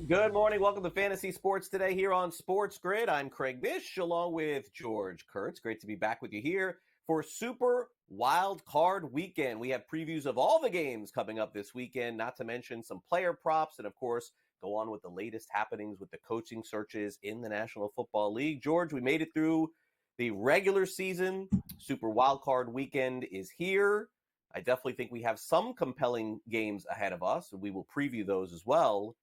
Good morning. Welcome to Fantasy Sports Today here on SportsGrid. I'm Craig Mish along with George Kurtz. Great to be back with you here for Super Wild Card Weekend. We have previews of all the games coming up this weekend, not to mention some player props, and of course, go on with the latest happenings with the coaching searches in the National Football League. George, we made it through the regular season. Super Wild Card Weekend is here. I definitely think we have some compelling games ahead of us, and we will preview those as well.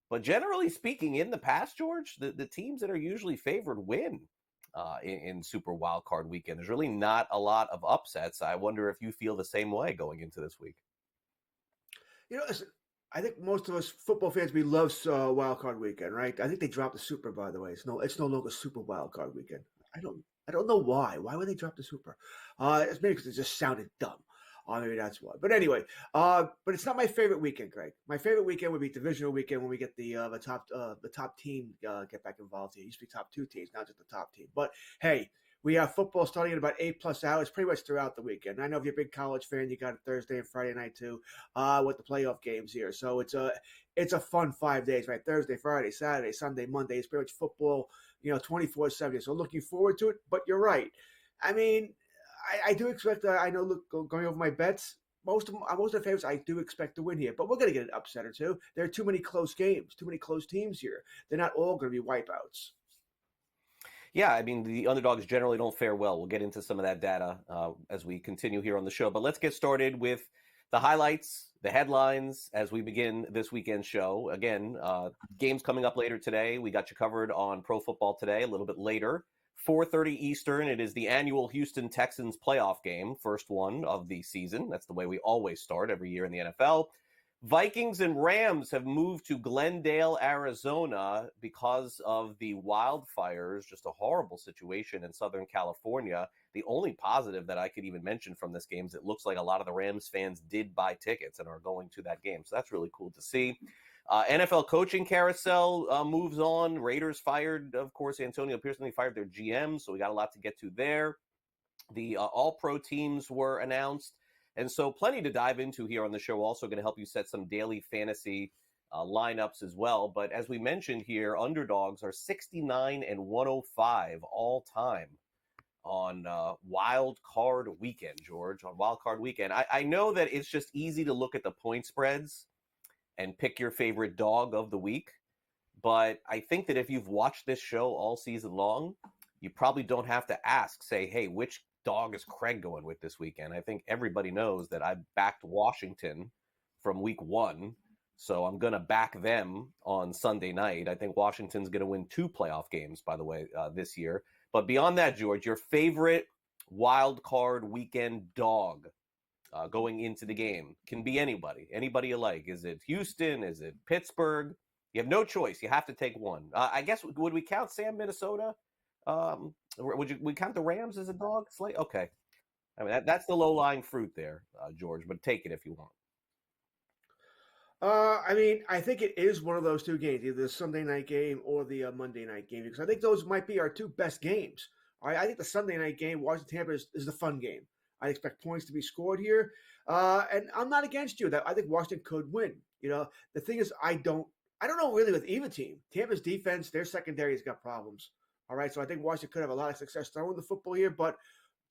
But generally speaking, in the past, George, the teams that are usually favored win in Super Wild Card Weekend. There's really not a lot of upsets. I wonder if you feel the same way going into this week. You know, listen, I think most of us football fans, we love Wild Card Weekend, right? I think they dropped the Super, by the way. It's no longer Super Wild Card Weekend. I don't know why. Why would they drop the Super? It's maybe because it just sounded dumb. Maybe that's why. But anyway, but it's not my favorite weekend, Greg. My favorite weekend would be divisional weekend when we get the top team get back involved here. It used to be top two teams, not just the top team. But hey, we have football starting in about 8+ hours, pretty much throughout the weekend. I know if you're a big college fan, you got it Thursday and Friday night too, with the playoff games here. So it's a fun 5 days, right? Thursday, Friday, Saturday, Sunday, Monday. It's pretty much football, 24/7. So looking forward to it. But you're right. I mean, I do expect. I know. Look, going over my bets, most of the favorites I do expect to win here. But we're going to get an upset or two. There are too many close games, too many close teams here. They're not all going to be wipeouts. Yeah, I mean, the underdogs generally don't fare well. We'll get into some of that data as we continue here on the show. But let's get started with the highlights, the headlines, as we begin this weekend's show. Again, games coming up later today. We got you covered on Pro Football Today a little bit later. 4:30 Eastern, it is the annual Houston Texans playoff game, first one of the season. That's the way we always start every year in the NFL. Vikings and Rams have moved to Glendale, Arizona because of the wildfires, just a horrible situation in Southern California. The only positive that I could even mention from this game is it looks like a lot of the Rams fans did buy tickets and are going to that game. So that's really cool to see. NFL coaching carousel moves on. Raiders fired, of course, Antonio Pearson. They fired their GM, so we got a lot to get to there. The all-pro teams were announced. And so plenty to dive into here on the show. Also going to help you set some daily fantasy lineups as well. But as we mentioned here, underdogs are 69 and 105 all time on Wild Card Weekend, George, on Wild Card Weekend. I know that it's just easy to look at the point spreads and pick your favorite dog of the week. But I think that if you've watched this show all season long, you probably don't have to say, hey, which dog is Craig going with this weekend? I think everybody knows that I backed Washington from week 1. So I'm going to back them on Sunday night. I think Washington's going to win 2 playoff games, by the way, this year. But beyond that, George, your favorite Wild Card Weekend dog going into the game can be anybody you like. Is it Houston? Is it Pittsburgh? You have no choice. You have to take one. I guess, would we count Sam, Minnesota? Would we count the Rams as a dog? Okay. I mean, that's the low-lying fruit there, George, but take it if you want. I mean, I think it is one of those two games, either the Sunday night game or the Monday night game, because I think those might be our two best games. All right, I think the Sunday night game, Washington-Tampa, is the fun game. I expect points to be scored here. And I'm not against you. I think Washington could win. The thing is, I don't know really with either team. Tampa's defense, their secondary has got problems. All right, so I think Washington could have a lot of success throwing the football here. But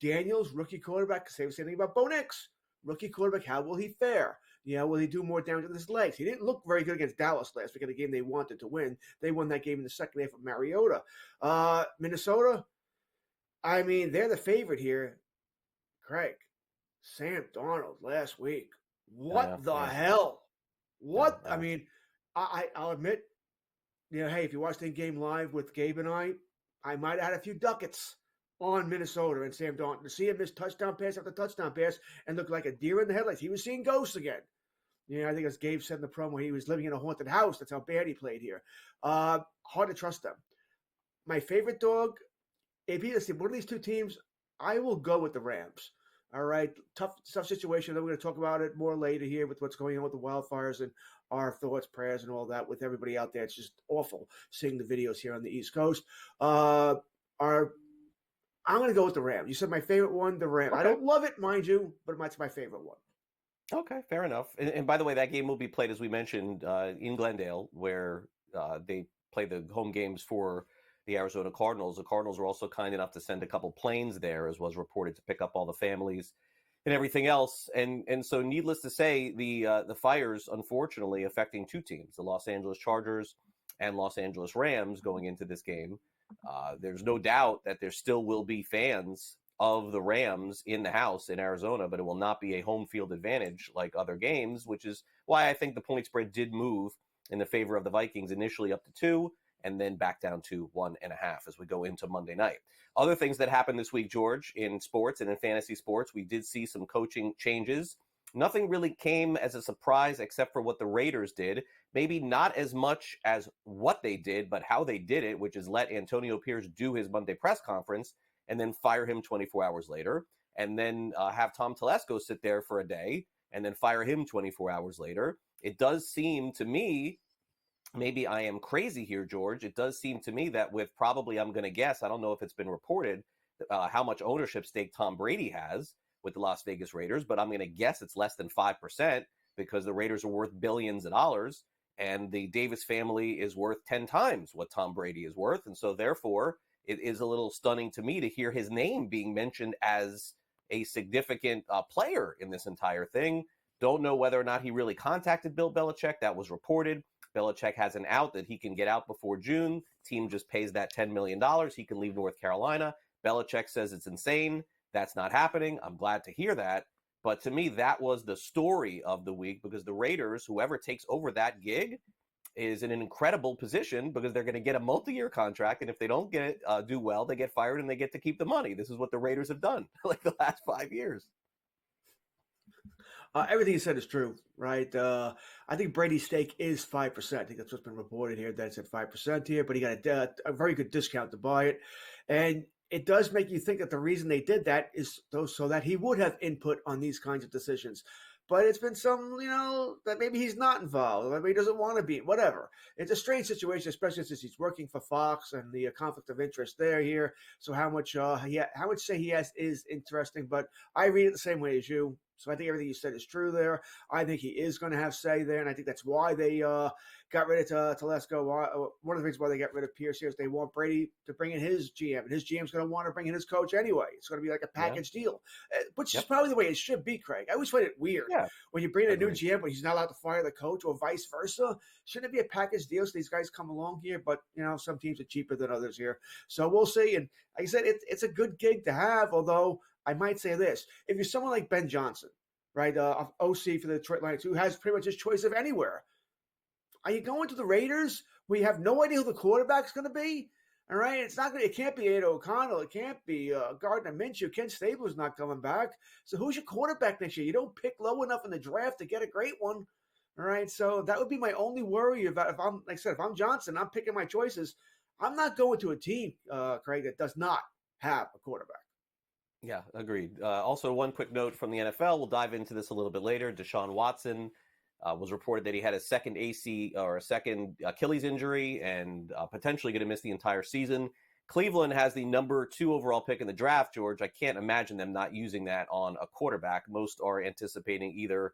Daniels, rookie quarterback, same thing about Bo Nix. Rookie quarterback, how will he fare? Will he do more damage with his legs? He didn't look very good against Dallas last week in the game they wanted to win. They won that game in the second half of Mariota. Minnesota, I mean, they're the favorite here. Craig, Sam Darnold last week. What the hell? What? I mean, I'll admit, hey, if you watched the game live with Gabe and I might have had a few ducats on Minnesota and Sam Darnold. To see him miss touchdown pass after touchdown pass and look like a deer in the headlights. He was seeing ghosts again. I think as Gabe said in the promo, he was living in a haunted house. That's how bad he played here. Hard to trust them. My favorite dog, if you see one of these two teams, I will go with the Rams. All right, tough situation. We're going to talk about it more later here with what's going on with the wildfires and our thoughts, prayers, and all that with everybody out there. It's just awful seeing the videos here on the East Coast. are. I'm going to go with the Rams. You said my favorite one, the Rams. Okay. I don't love it, mind you, but it's my favorite one. Okay, fair enough. And by the way, that game will be played, as we mentioned, in Glendale, where they play the home games for the Arizona Cardinals. The Cardinals were also kind enough to send a couple planes there, as was reported, to pick up all the families and everything else. And so, needless to say, the fires, unfortunately, affecting two teams, the Los Angeles Chargers and Los Angeles Rams, going into this game. There's no doubt that there still will be fans of the Rams in the house in Arizona, but it will not be a home field advantage like other games, which is why I think the point spread did move in the favor of the Vikings initially up to 2 and then back down to 1.5 as we go into Monday night. Other things that happened this week, George, in sports and in fantasy sports, we did see some coaching changes. Nothing really came as a surprise except for what the Raiders did. Maybe not as much as what they did, but how they did it, which is let Antonio Pierce do his Monday press conference and then fire him 24 hours later, and then have Tom Telesco sit there for a day and then fire him 24 hours later. It does seem to me, maybe I am crazy here, George, it does seem to me that with probably, I'm going to guess, I don't know if it's been reported, how much ownership stake Tom Brady has with the Las Vegas Raiders, but I'm going to guess it's less than 5% because the Raiders are worth billions of dollars, and the Davis family is worth 10 times what Tom Brady is worth. And so therefore, it is a little stunning to me to hear his name being mentioned as a significant player in this entire thing. Don't know whether or not he really contacted Bill Belichick. That was reported. Belichick has an out that he can get out before June. Team just pays that $10 million. He can leave North Carolina. Belichick says it's insane. That's not happening. I'm glad to hear that. But to me, that was the story of the week because the Raiders, whoever takes over that gig, is in an incredible position because they're going to get a multi-year contract. And if they don't do well, they get fired and they get to keep the money. This is what the Raiders have done like the last 5 years. Everything you said is true, right? I think Brady's stake is 5%. I think that's what's been reported here, that it's at 5% here, but he got a very good discount to buy it. And it does make you think that the reason they did that is so that he would have input on these kinds of decisions. But it's been some, that maybe he's not involved, maybe he doesn't want to be, whatever. It's a strange situation, especially since he's working for Fox and the conflict of interest there here. So how much say he has is interesting, but I read it the same way as you. So I think everything you said is true there. I think he is going to have say there, and I think that's why they got rid of Telesco. One of the reasons why they got rid of Pierce here is they want Brady to bring in his GM, and his GM's going to want to bring in his coach anyway. It's going to be like a package deal, which is probably the way it should be, Craig. I always find it weird when you bring in a new GM, but he's not allowed to fire the coach or vice versa. Shouldn't it be a package deal so these guys come along here? But, some teams are cheaper than others here. So we'll see. And like I said, it's a good gig to have, although I might say this. If you're someone like Ben Johnson, right, OC for the Detroit Lions, who has pretty much his choice of anywhere, are you going to the Raiders where you have no idea who the quarterback's going to be? All right, it can't be Ada O'Connell. It can't be Gardner Minshew. Ken Stabler's not coming back. So who's your quarterback next year? You don't pick low enough in the draft to get a great one. All right, so that would be my only worry about if I'm Johnson, I'm picking my choices. I'm not going to a team, Craig, that does not have a quarterback. Yeah, agreed. Also, one quick note from the NFL. We'll dive into this a little bit later. Deshaun Watson was reported that he had a second Achilles injury and potentially going to miss the entire season. Cleveland has the number 2 overall pick in the draft, George. I can't imagine them not using that on a quarterback. Most are anticipating either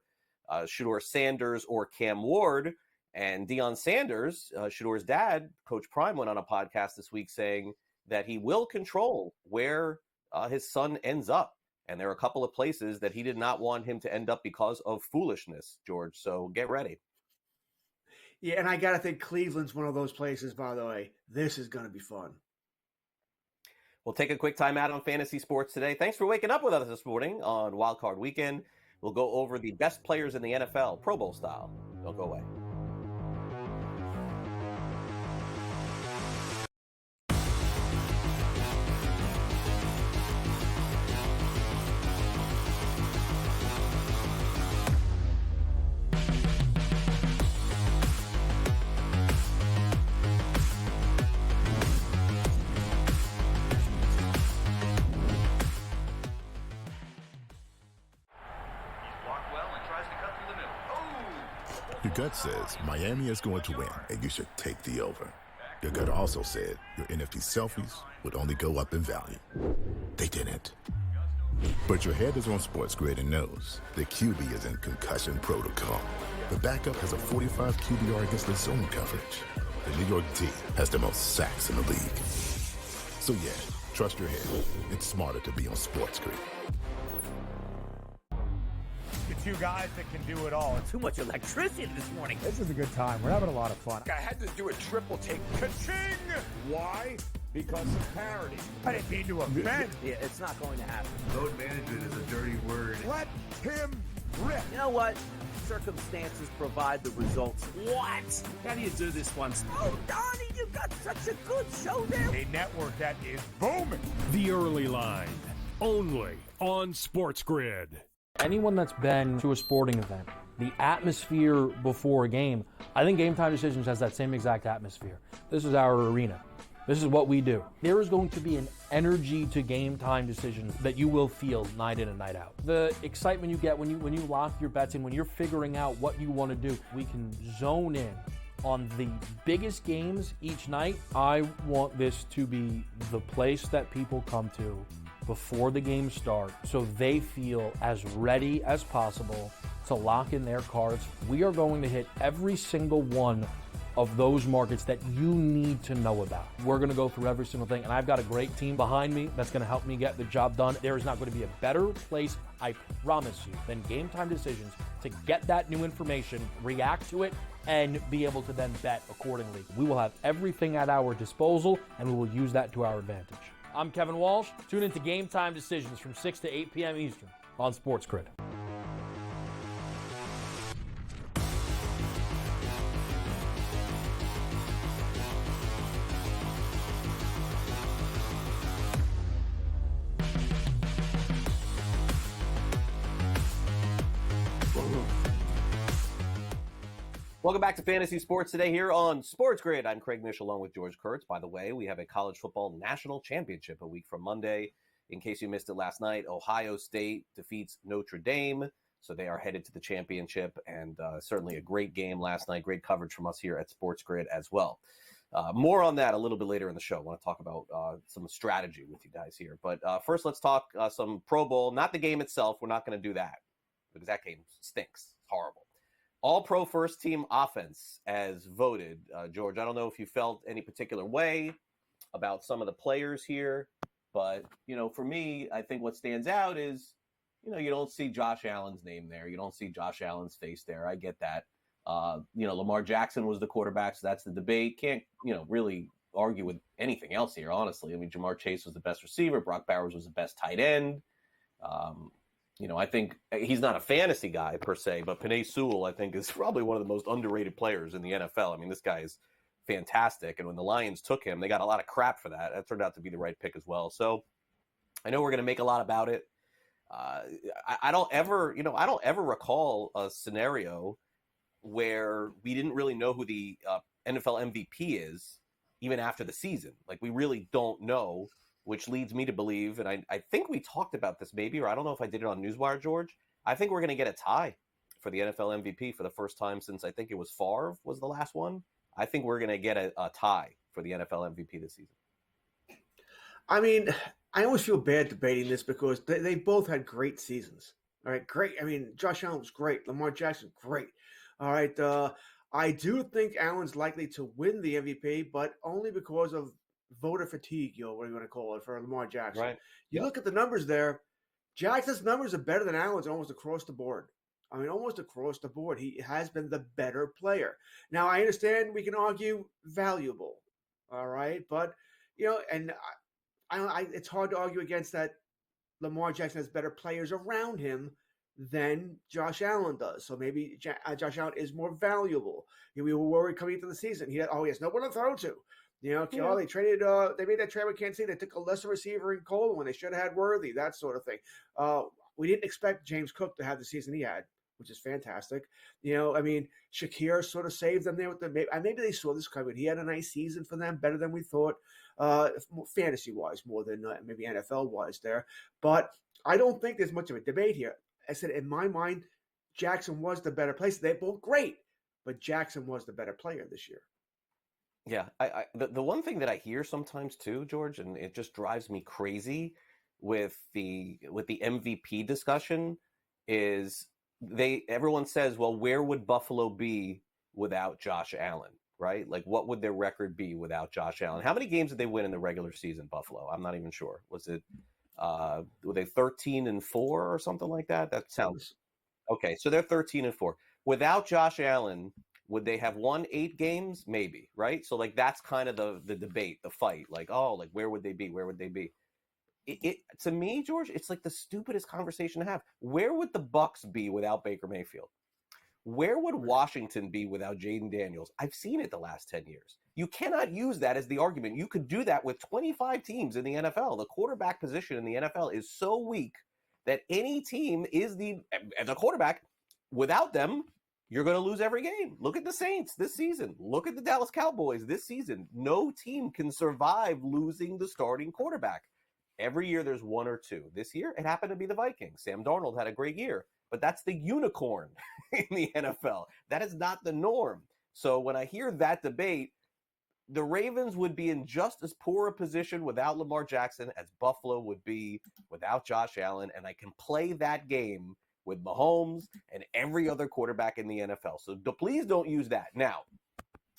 Shedeur Sanders or Cam Ward. And Deion Sanders, Shedor's dad, Coach Prime, went on a podcast this week saying that he will control where his son ends up. And there are a couple of places that he did not want him to end up because of foolishness, George. So get ready. Yeah, and I got to think Cleveland's one of those places, by the way. This is going to be fun. We'll take a quick time out on fantasy sports today. Thanks for waking up with us this morning on Wild Card Weekend. We'll go over the best players in the NFL, Pro Bowl style. Don't go away. Your gut says Miami is going to win, and you should take the over. Your gut also said your NFT selfies would only go up in value. They didn't. But your head is on SportsGrid and knows the QB is in concussion protocol. The backup has a 45 QBR against the zone coverage. The New York D has the most sacks in the league. So yeah, trust your head. It's smarter to be on SportsGrid. Two guys that can do it all. Too much electricity this morning. This is a good time. We're having a lot of fun. I had to do a triple take. Ka-ching! Why? Because of parity. I didn't mean to offend. Yeah, it's not going to happen. Load management is a dirty word. Let him rip. You know what? Circumstances provide the results. What? How do you do this once? Oh, Donnie, you got such a good show there. A network that is booming. The Early Line, only on SportsGrid. Anyone that's been to a sporting event, the atmosphere before a game, I think Game Time Decisions has that same exact atmosphere. This is our arena. This is what we do. There is going to be an energy to Game Time Decisions that you will feel night in and night out. The excitement you get when you lock your bets in, when you're figuring out what you want to do, we can zone in on the biggest games each night. I want this to be the place that people come to before the games start so they feel as ready as possible to lock in their cards. We are going to hit every single one of those markets that you need to know about. We're going to go through every single thing, and I've got a great team behind me that's going to help me get the job done. There is not going to be a better place, I promise you, than Game Time Decisions to get that new information, react to it, and be able to then bet accordingly. We will have everything at our disposal, and we will use that to our advantage. I'm Kevin Walsh. Tune into Game Time Decisions from 6 to 8 p.m. Eastern on SportsGrid. Welcome back to Fantasy Sports Today here on SportsGrid. I'm Craig Mish along with George Kurtz. By the way, we have a college football national championship a week from Monday. In case you missed it last night, Ohio State defeats Notre Dame, so they are headed to the championship, and certainly a great game last night. Great coverage from us here at SportsGrid as well. More on that a little bit later in the show. I want to talk about some strategy with you guys here. But first, let's talk some Pro Bowl. Not the game itself. We're not going to do that because that game stinks. It's horrible. All-Pro First Team Offense as voted. George, I don't know if you felt any particular way about some of the players here, but, for me, I think what stands out is, you don't see Josh Allen's name there. You don't see Josh Allen's face there. I get that. Lamar Jackson was the quarterback, so that's the debate. Can't, really argue with anything else here, honestly. I mean, Jamar Chase was the best receiver. Brock Bowers was the best tight end. I think he's not a fantasy guy per se, but Penei Sewell, I think, is probably one of the most underrated players in the NFL. I mean, this guy is fantastic. And when the Lions took him, they got a lot of crap for that. That turned out to be the right pick as well. So I know we're going to make a lot about it. I don't ever recall a scenario where we didn't really know who the NFL MVP is even after the season. Like, we really don't know, which leads me to believe, and I think we talked about this maybe, or I don't know if I did it on Newswire, George. I think we're going to get a tie for the NFL MVP for the first time since I think it was Favre was the last one. I think we're going to get a tie for the NFL MVP this season. I mean, I always feel bad debating this because they both had great seasons. All right, great. I mean, Josh Allen was great. Lamar Jackson, great. All right, I do think Allen's likely to win the MVP, but only because of voter fatigue, what do you want to call it, for Lamar Jackson. Right. You look at the numbers there, Jackson's numbers are better than Allen's almost across the board. I mean, almost across the board. He has been the better player. Now, I understand we can argue valuable, all right? But, and it's hard to argue against that. Lamar Jackson has better players around him than Josh Allen does. So maybe Josh Allen is more valuable. We were worried coming into the season. He has no one to throw to. They traded. They made that trade with Kansas City. They took a lesser receiver in Cole when they should have had Worthy. That sort of thing. We didn't expect James Cook to have the season he had, which is fantastic. Shakir sort of saved them there with maybe they saw this coming. He had a nice season for them, better than we thought, fantasy wise, more than maybe NFL wise there. But I don't think there's much of a debate here. I said in my mind, Jackson was the better player. They're both great, but Jackson was the better player this year. Yeah, the one thing that I hear sometimes too, George, and it just drives me crazy with the MVP discussion is everyone says, well, where would Buffalo be without Josh Allen, right? Like, what would their record be without Josh Allen? How many games did they win in the regular season, Buffalo? I'm not even sure. Was it were they 13-4 or something like that? That sounds okay. So they're 13-4 without Josh Allen. Would they have won 8 games? Maybe, right? So like that's kind of the debate, the fight. Like, oh, like where would they be? Where would they be? It to me, George, it's like the stupidest conversation to have. Where would the Bucks be without Baker Mayfield? Where would Washington be without Jaden Daniels? I've seen it the last 10 years. You cannot use that as the argument. You could do that with 25 teams in the NFL. The quarterback position in the NFL is so weak that any team is the quarterback. Without them, you're going to lose every game. Look at the Saints this season. Look at the Dallas Cowboys this season. No team can survive losing the starting quarterback. Every year there's one or two. This year, it happened to be the Vikings. Sam Darnold had a great year, but that's the unicorn in the NFL. That is not the norm. So when I hear that debate, the Ravens would be in just as poor a position without Lamar Jackson as Buffalo would be without Josh Allen, and I can play that game with Mahomes and every other quarterback in the NFL. So please don't use that. Now,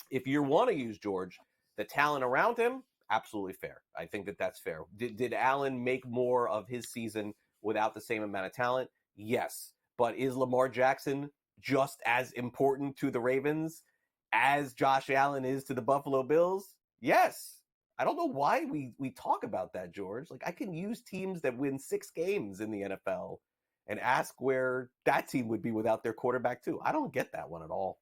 if you want to use George, the talent around him, absolutely fair. I think that's fair. Did Allen make more of his season without the same amount of talent? Yes. But is Lamar Jackson just as important to the Ravens as Josh Allen is to the Buffalo Bills? Yes. I don't know why we talk about that, George. Like, I can use teams that win 6 games in the NFL and ask where that team would be without their quarterback too. I don't get that one at all.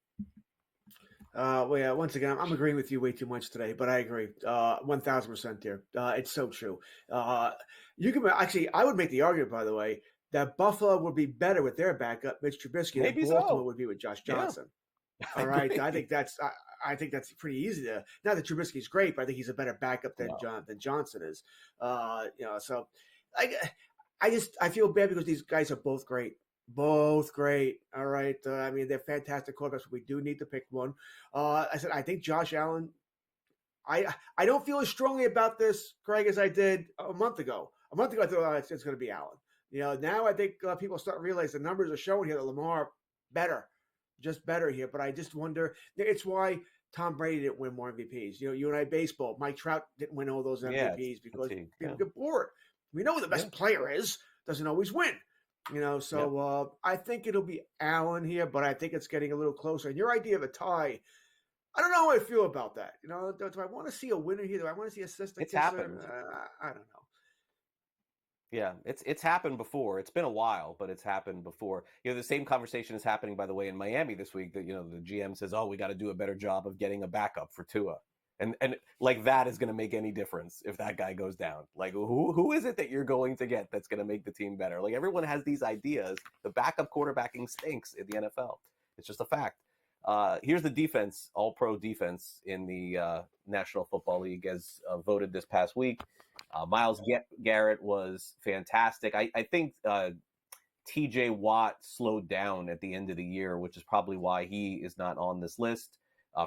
Well, yeah, once again, I'm agreeing with you way too much today, but I agree 1,000% here. It's so true. You can actually, I would make the argument, by the way, that Buffalo would be better with their backup, Mitch Trubisky, Maybe than Baltimore so. would be with Josh Johnson. Yeah. All right, I think that's pretty easy to. Not that Trubisky's great, but I think he's a better backup than Johnson is. So I feel bad because these guys are both great. Both great. All right. I mean, they're fantastic quarterbacks. But we do need to pick one. I said, I think Josh Allen. I don't feel as strongly about this, Craig, as I did a month ago. A month ago, I thought it's going to be Allen. Now I think people start to realize the numbers are showing here that Lamar just better here. But I just wonder. It's why Tom Brady didn't win more MVPs. You and I baseball. Mike Trout didn't win all those MVPs because people get bored. We know who the best player is. Doesn't always win. I think it'll be Allen here, but I think it's getting a little closer. And your idea of a tie, I don't know how I feel about that. Do I want to see a winner here? Do I want to see a sister? It's happened. I don't know. Yeah, it's happened before. It's been a while, but it's happened before. The same conversation is happening, by the way, in Miami this week. That the GM says, "Oh, we got to do a better job of getting a backup for Tua." And like that is going to make any difference if that guy goes down. Like who is it that you're going to get that's going to make the team better? Like everyone has these ideas. The backup quarterbacking stinks in the NFL. It's just a fact. Here's the defense, all-pro defense in the National Football League as voted this past week. Myles Garrett was fantastic. I think T.J. Watt slowed down at the end of the year, which is probably why he is not on this list.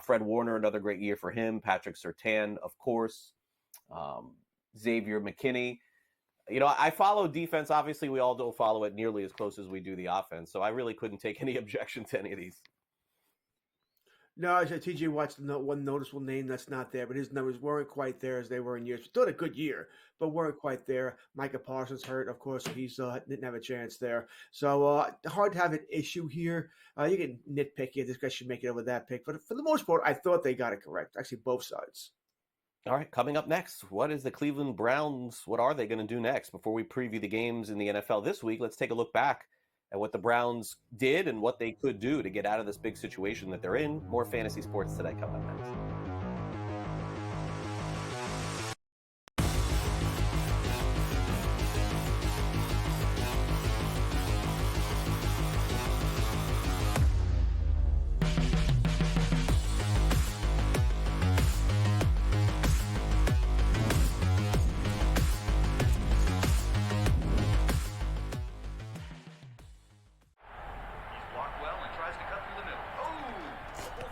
Fred Warner, another great year for him. Patrick Surtain, of course. Xavier McKinney. I follow defense. Obviously, we all don't follow it nearly as close as we do the offense. So I really couldn't take any objection to any of these. No, I said T.J. Watt's one noticeable name that's not there, but his numbers weren't quite there as they were in years. Still had a good year, but weren't quite there. Micah Parsons hurt, of course, so he's didn't have a chance there. So hard to have an issue here. You can nitpick here. This guy should make it over that pick. But for the most part, I thought they got it correct. Actually, both sides. All right, coming up next, what is the Cleveland Browns? What are they going to do next? Before we preview the games in the NFL this week, let's take a look back at what the Browns did and what they could do to get out of this big situation that they're in. More fantasy sports today coming up next.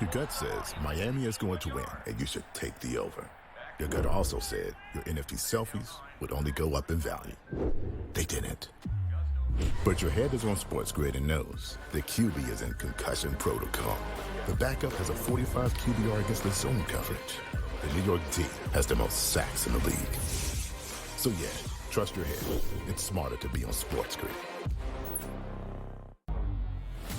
Your gut says Miami is going to win, and you should take the over. Your gut also said your NFT selfies would only go up in value. They didn't. But your head is on SportsGrid and knows the QB is in concussion protocol. The backup has a 45 QBR against the zone coverage. The New York D has the most sacks in the league. So yeah, trust your head. It's smarter to be on SportsGrid.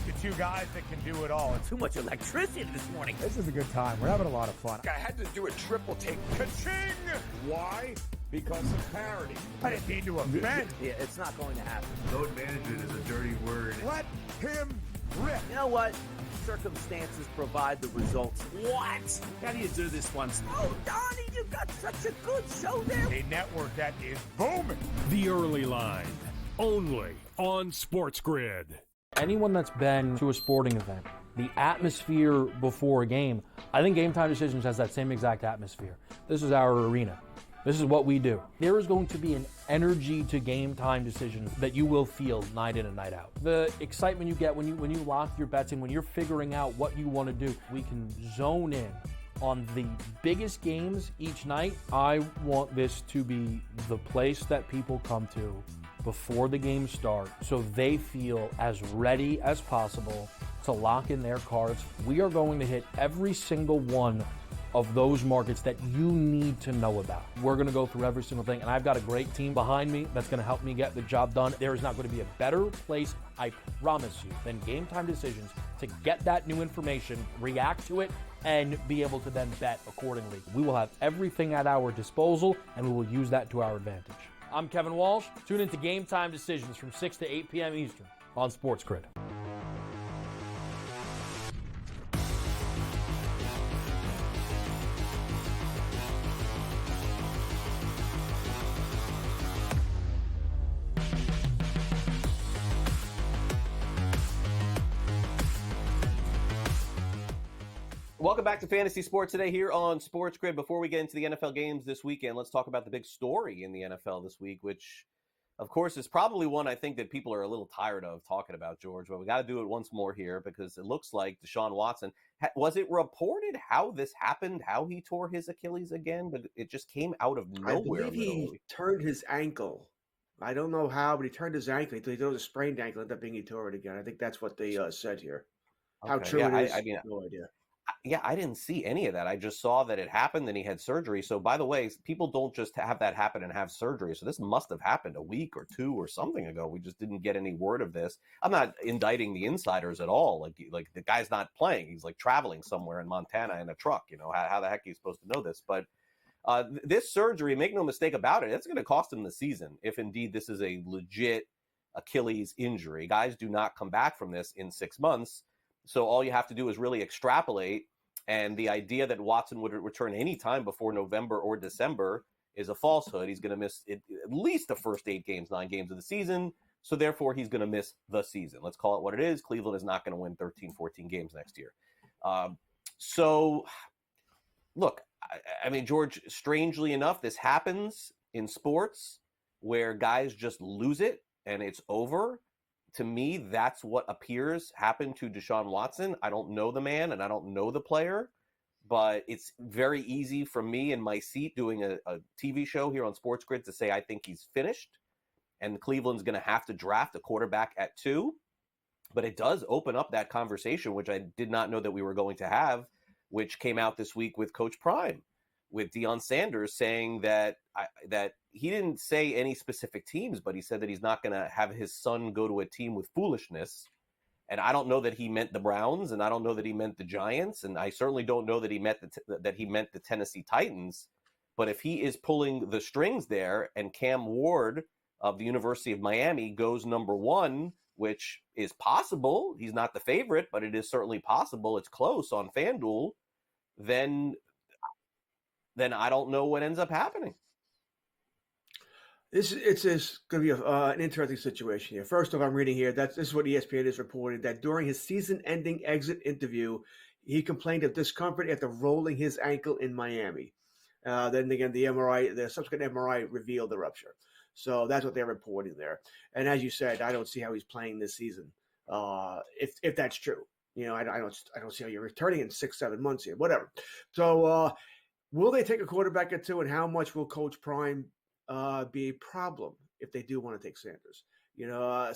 The two guys that can do it all. Too much electricity this morning. This is a good time. We're having a lot of fun. I had to do a triple take. Ka-ching! Why? Because of parity. I didn't mean to offend. Yeah, it's not going to happen. Load management is a dirty word. Let him rip. You know what? Circumstances provide the results. What? How do you do this one? Oh, Donnie, you got such a good show there. A network that is booming. The Early Line, only on SportsGrid. Anyone that's been to a sporting event, the atmosphere before a game, I think Game Time Decisions has that same exact atmosphere. This is our arena. This is what we do. There is going to be an energy to Game Time Decisions that you will feel night in and night out. The excitement you get when you lock your bets in, when you're figuring out what you want to do, we can zone in on the biggest games each night. I want this to be the place that people come to before the games start so they feel as ready as possible to lock in their cards. We are going to hit every single one of those markets that you need to know about. We're going to go through every single thing, and I've got a great team behind me that's going to help me get the job done. There is not going to be a better place, I promise you, than Game Time Decisions to get that new information, react to it, and be able to then bet accordingly. We will have everything at our disposal, and we will use that to our advantage. I'm Kevin Walsh. Tune into Game Time Decisions from 6 to 8 p.m. Eastern on SportsGrid. Welcome back to Fantasy Sports Today here on SportsGrid. Before we get into the NFL games this weekend, let's talk about the big story in the NFL this week, which, of course, is probably one I think that people are a little tired of talking about, George. But we got to do it once more here because it looks like Deshaun Watson, was it reported how this happened, how he tore his Achilles again? But it just came out of nowhere. I believe he turned his ankle. I don't know how, but he turned his ankle. He thought it was a sprained ankle, ended up being he tore it again. I think that's what they said here. How true it is, I mean, no idea. Yeah, I didn't see any of that. I just saw that it happened and he had surgery. So, by the way, people don't just have that happen and have surgery. So this must have happened a week or two or something ago. We just didn't get any word of this. I'm not indicting the insiders at all. Like the guy's not playing. He's like traveling somewhere in Montana in a truck. You know, how the heck are you supposed to know this? But this surgery, make no mistake about it, it's going to cost him the season if indeed this is a legit Achilles injury. Guys do not come back from this in 6 months. So all you have to do is really extrapolate, and the idea that Watson would return any time before November or December is a falsehood. He's going to miss at least the first 8 games, 9 games of the season, so therefore he's going to miss the season. Let's call it what it is. Cleveland is not going to win 13, 14 games next year. So, look, I mean, George, strangely enough, this happens in sports where guys just lose it and it's over. To me, that's what appears happened to Deshaun Watson. I don't know the man and I don't know the player, but it's very easy for me in my seat doing a TV show here on SportsGrid to say I think he's finished and Cleveland's going to have to draft a quarterback at 2. But it does open up that conversation, which I did not know that we were going to have, which came out this week with Coach Prime, with Deion Sanders saying that that he didn't say any specific teams, but he said that he's not going to have his son go to a team with foolishness. And I don't know that he meant the Browns, and I don't know that he meant the Giants, and I certainly don't know that he meant the Tennessee Titans. But if he is pulling the strings there, and Cam Ward of the University of Miami goes number 1, which is possible, he's not the favorite, but it is certainly possible. It's close on FanDuel. Then I don't know what ends up happening. It's going to be an interesting situation here. First off, I'm reading here this is what ESPN has reported, that during his season-ending exit interview, he complained of discomfort after rolling his ankle in Miami. Then again, the subsequent MRI revealed the rupture. So that's what they're reporting there. And as you said, I don't see how he's playing this season, if that's true. I don't see how you're returning in 6-7 months here. Whatever. So will they take a quarterback or two, and how much will Coach Prime be a problem if they do want to take Sanders?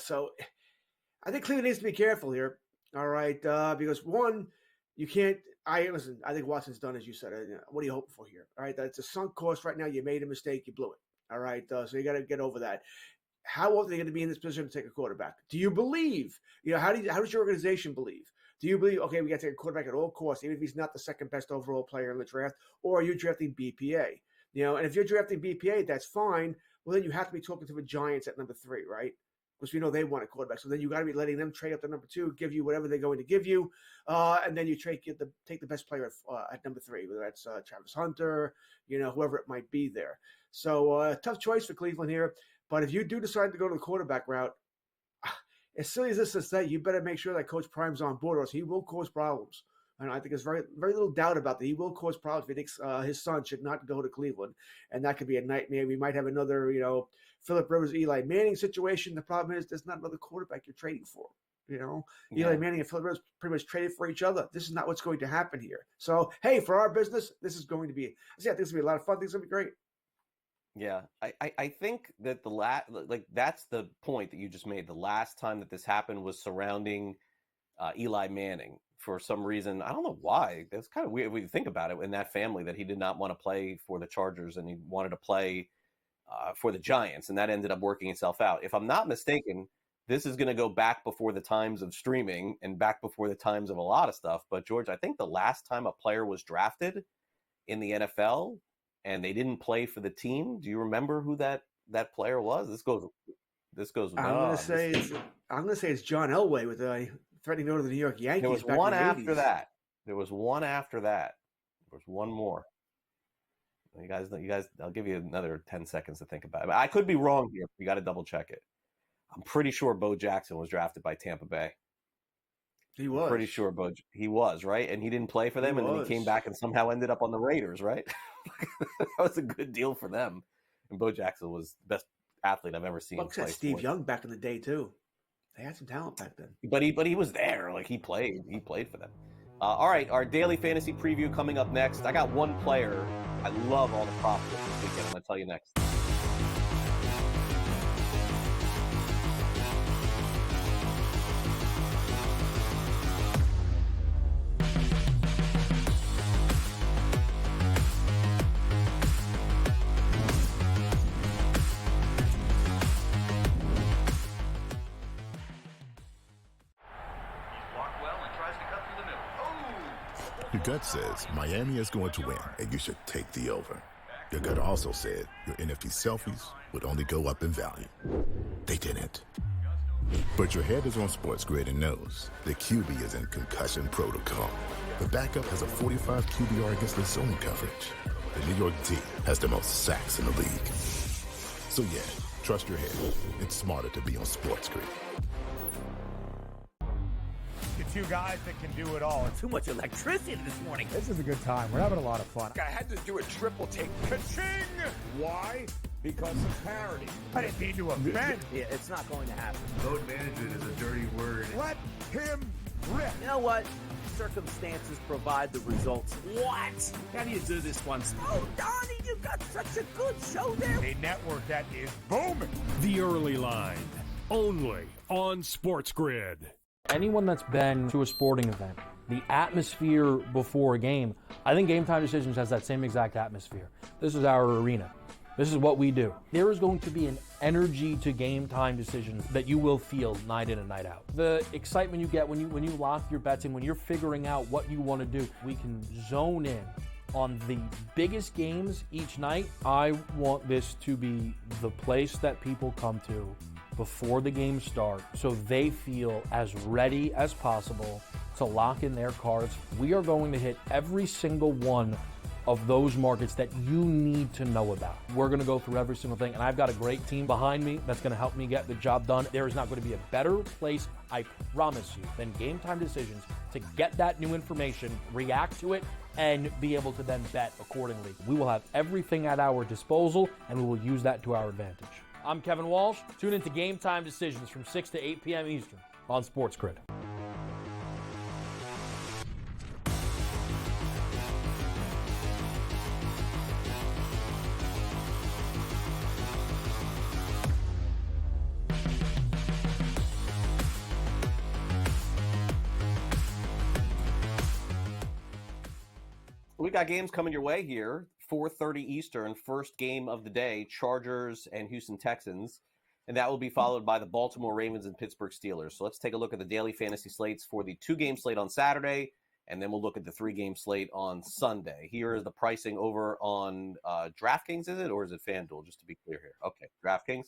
So I think Cleveland needs to be careful here. All right, because one, you can't. I think Watson's done, as you said. What are you hoping for here? All right, that's a sunk cost right now. You made a mistake, you blew it. All right, so you got to get over that. How often are they going to be in this position to take a quarterback? Do you believe? How does your organization believe? Do you believe, okay, we got to take a quarterback at all costs, even if he's not the second best overall player in the draft, or are you drafting BPA? And if you're drafting BPA, that's fine. Well, then you have to be talking to the Giants at number 3, right? Because we know they want a quarterback. So then you got to be letting them trade up to number 2, give you whatever they're going to give you, and then you take the best player at number 3, whether that's Travis Hunter, whoever it might be there. So tough choice for Cleveland here. But if you do decide to go to the quarterback route, as silly as this is to say, you better make sure that Coach Prime's on board, or else he will cause problems. And I think there's very, very little doubt about that. He will cause problems if he thinks his son should not go to Cleveland. And that could be a nightmare. We might have another, Phillip Rivers, Eli Manning situation. The problem is there's not another quarterback you're trading for. Eli Manning and Phillip Rivers pretty much traded for each other. This is not what's going to happen here. So, hey, for our business, this is going to be, I think it's going to be a lot of fun. I think it's going to be great. Yeah, I think that that's the point that you just made. The last time that this happened was surrounding Eli Manning. For some reason, I don't know why. That's kind of weird when you think about it, in that family, that he did not want to play for the Chargers and he wanted to play for the Giants, and that ended up working itself out. If I'm not mistaken, this is going to go back before the times of streaming and back before the times of a lot of stuff. But George, I think the last time a player was drafted in the NFL and they didn't play for the team, do you remember who that player was? This goes. I'm going to say it's John Elway with threatening to go to the New York Yankees. There was one after that. There was one more. You guys, I'll give you another 10 seconds to think about it. I could be wrong here. You got to double check it. I'm pretty sure Bo Jackson was drafted by Tampa Bay. He was. I'm pretty sure he was, right? And he didn't play for them, and then he came back and somehow ended up on the Raiders, right? That was a good deal for them. And Bo Jackson was the best athlete I've ever seen. Bucks had Steve Young back in the day too. They had some talent back then. But he was there. Like, he played for them. All right, our daily fantasy preview coming up next. I got one player. I love all the props this weekend. I'm going to tell you next. Your gut says Miami is going to win, and you should take the over. Your gut also said your NFT selfies would only go up in value. They didn't. But your head is on SportsGrid and knows the QB is in concussion protocol. The backup has a 45 QBR against the zone coverage. The New York team has the most sacks in the league. So yeah, trust your head. It's smarter to be on SportsGrid. Two guys that can do it all. Too much electricity this morning. This is a good time. We're having a lot of fun. I had to do a triple take. Ka-ching! Why? Because of parity. I didn't mean to offend. Yeah, it's not going to happen. Load management is a dirty word. Let him rip. You know what? Circumstances provide the results. What? How do you do this one? Oh, Donnie, you got such a good show there. A network that is booming. The Early Line, only on SportsGrid. Anyone that's been to a sporting event, the atmosphere before a game, I think Game Time Decisions has that same exact atmosphere. This is our arena. This is what we do. There is going to be an energy to Game Time Decisions that you will feel night in and night out. The excitement you get when you lock your bets in, when you're figuring out what you want to do, we can zone in on the biggest games each night. I want this to be the place that people come to before the games start, so they feel as ready as possible to lock in their cards. We are going to hit every single one of those markets that you need to know about. We're going to go through every single thing, and I've got a great team behind me that's going to help me get the job done. There is not going to be a better place, I promise you, than Game Time Decisions to get that new information, react to it, and be able to then bet accordingly. We will have everything at our disposal, and we will use that to our advantage. I'm Kevin Walsh. Tune into Game Time Decisions from 6 to 8 p.m. Eastern on SportsGrid. we got games coming your way here. 4:30 Eastern, first game of the day, Chargers and Houston Texans. And that will be followed by the Baltimore Ravens and Pittsburgh Steelers. So let's take a look at the daily fantasy slates for the 2-game slate on Saturday, and then we'll look at the 3-game slate on Sunday. Here is the pricing over on DraftKings, is it? Or is it FanDuel, just to be clear here? Okay, DraftKings.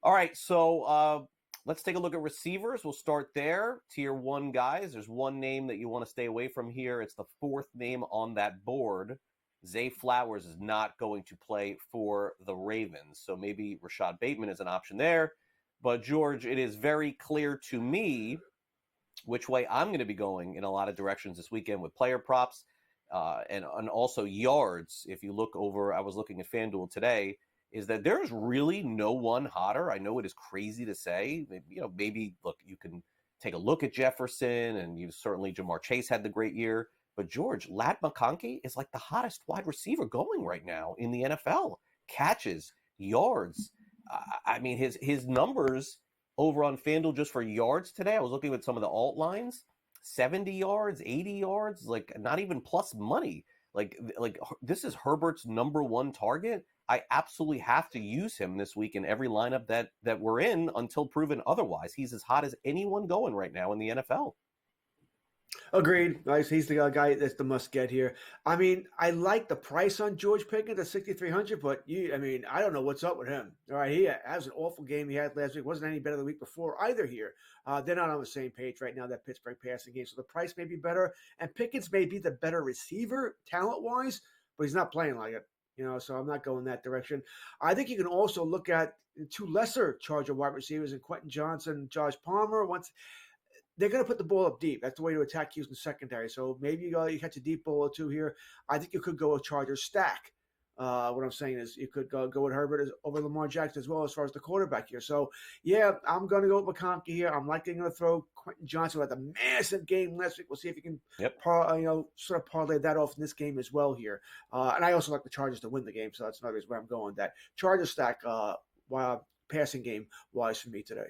All right, so let's take a look at receivers. We'll start there. Tier 1 guys. There's one name that you want to stay away from here. It's the 4th name on that board. Zay Flowers is not going to play for the Ravens. So maybe Rashad Bateman is an option there. But, George, it is very clear to me which way I'm going to be going in a lot of directions this weekend with player props and also yards. If you look over, I was looking at FanDuel today, is that there's really no one hotter. I know it is crazy to say. Maybe, look, you can take a look at Jefferson, and certainly Jamar Chase had the great year. But, George, Lat McConkey is like the hottest wide receiver going right now in the NFL. Catches, yards. I mean, his numbers over on FanDuel just for yards today, I was looking at some of the alt lines, 70 yards, 80 yards, like not even plus money. Like this is Herbert's number 1 target. I absolutely have to use him this week in every lineup that we're in until proven otherwise. He's as hot as anyone going right now in the NFL. Agreed. Nice. He's the guy that's the must get here. I mean, I like the price on George Pickens at 6,300, but I don't know what's up with him. All right, he has an awful game he had last week. Wasn't any better the week before either here. They're not on the same page right now, that Pittsburgh passing game. So the price may be better, and Pickens may be the better receiver talent-wise, but he's not playing like it. So I'm not going that direction. I think you can also look at 2 lesser Charger wide receivers in Quentin Johnson, Josh Palmer. They're going to put the ball up deep. That's the way to attack Houston secondary. So maybe you catch a deep ball or 2 here. I think you could go with Chargers stack. What I'm saying is you could go with Herbert over Lamar Jackson as well as far as the quarterback here. So, yeah, I'm going to go with McConkey here. I'm likely going to throw Quentin Johnson with a massive game last week. We'll see if he can sort of parlay that off in this game as well here. And I also like the Chargers to win the game, so that's another reason where I'm going. That Chargers stack passing game wise for me today.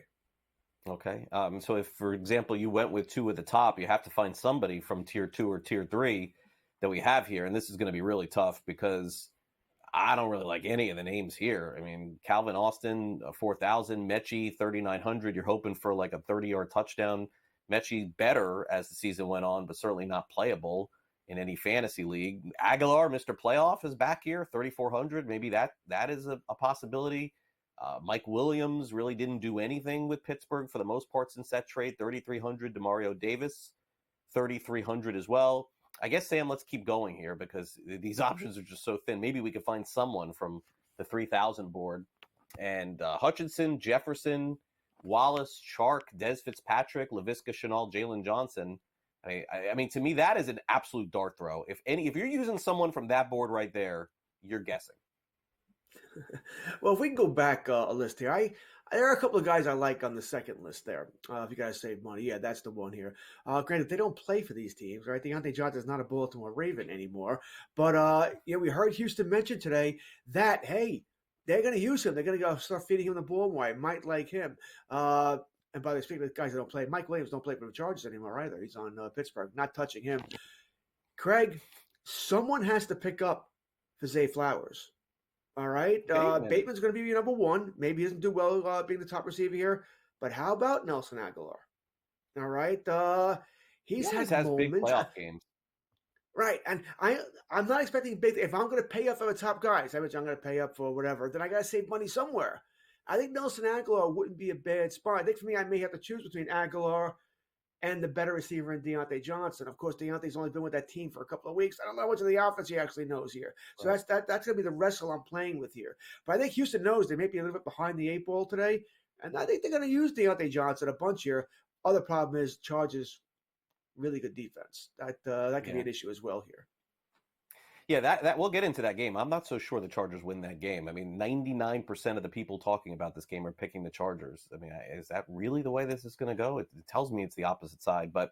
Okay. So if, for example, you went with 2 at the top, you have to find somebody from tier 2 or tier 3 that we have here. And this is going to be really tough because I don't really like any of the names here. I mean, Calvin Austin, 4,000, Mechie, 3,900. You're hoping for like a 30-yard touchdown. Mechie better as the season went on, but certainly not playable in any fantasy league. Aguilar, Mr. Playoff, is back here, 3,400. Maybe that is a possibility. Mike Williams really didn't do anything with Pittsburgh for the most part since that trade. 3,300. Demario Davis, 3,300 as well. I guess, Sam, let's keep going here because these options are just so thin. Maybe we could find someone from the 3,000 board. And Hutchinson, Jefferson, Wallace, Chark, Des Fitzpatrick, Laviska Shenault, Jalen Johnson. I mean, to me, that is an absolute dart throw. If you're using someone from that board right there, you're guessing. Well, if we can go back a list here, there are a couple of guys I like on the second list there. If you guys save money, yeah, that's the one here. Granted, they don't play for these teams, right? Deontay Johnson is not a Baltimore Raven anymore. But we heard Houston mention today that they're going to use him. They're going to go start feeding him the ball more. I might like him. And by the way, speaking of guys that don't play, Mike Williams don't play for the Chargers anymore either. He's on Pittsburgh. Not touching him. Craig, someone has to pick up for Zay Flowers. All right. Bateman's going to be your number 1. Maybe he doesn't do well being the top receiver here. But how about Nelson Aguilar? All right. He has moments. Big playoff games. Right. And I'm not expecting big. If I'm going to pay up for the top guys, I'm going to pay up for whatever, then I got to save money somewhere. I think Nelson Aguilar wouldn't be a bad spot. I think for me, I may have to choose between Aguilar and the better receiver in Deontay Johnson. Of course, Deontay's only been with that team for a couple of weeks. I don't know how much of the offense he actually knows here. So right. that's going to be the wrestle I'm playing with here. But I think Houston knows they may be a little bit behind the 8 ball today, and I think they're going to use Deontay Johnson a bunch here. Other problem is Chargers really good defense. That could be an issue as well here. Yeah, that we'll get into that game. I'm not so sure the Chargers win that game. I mean, 99% of the people talking about this game are picking the Chargers. I mean, is that really the way this is going to go? It tells me it's the opposite side. But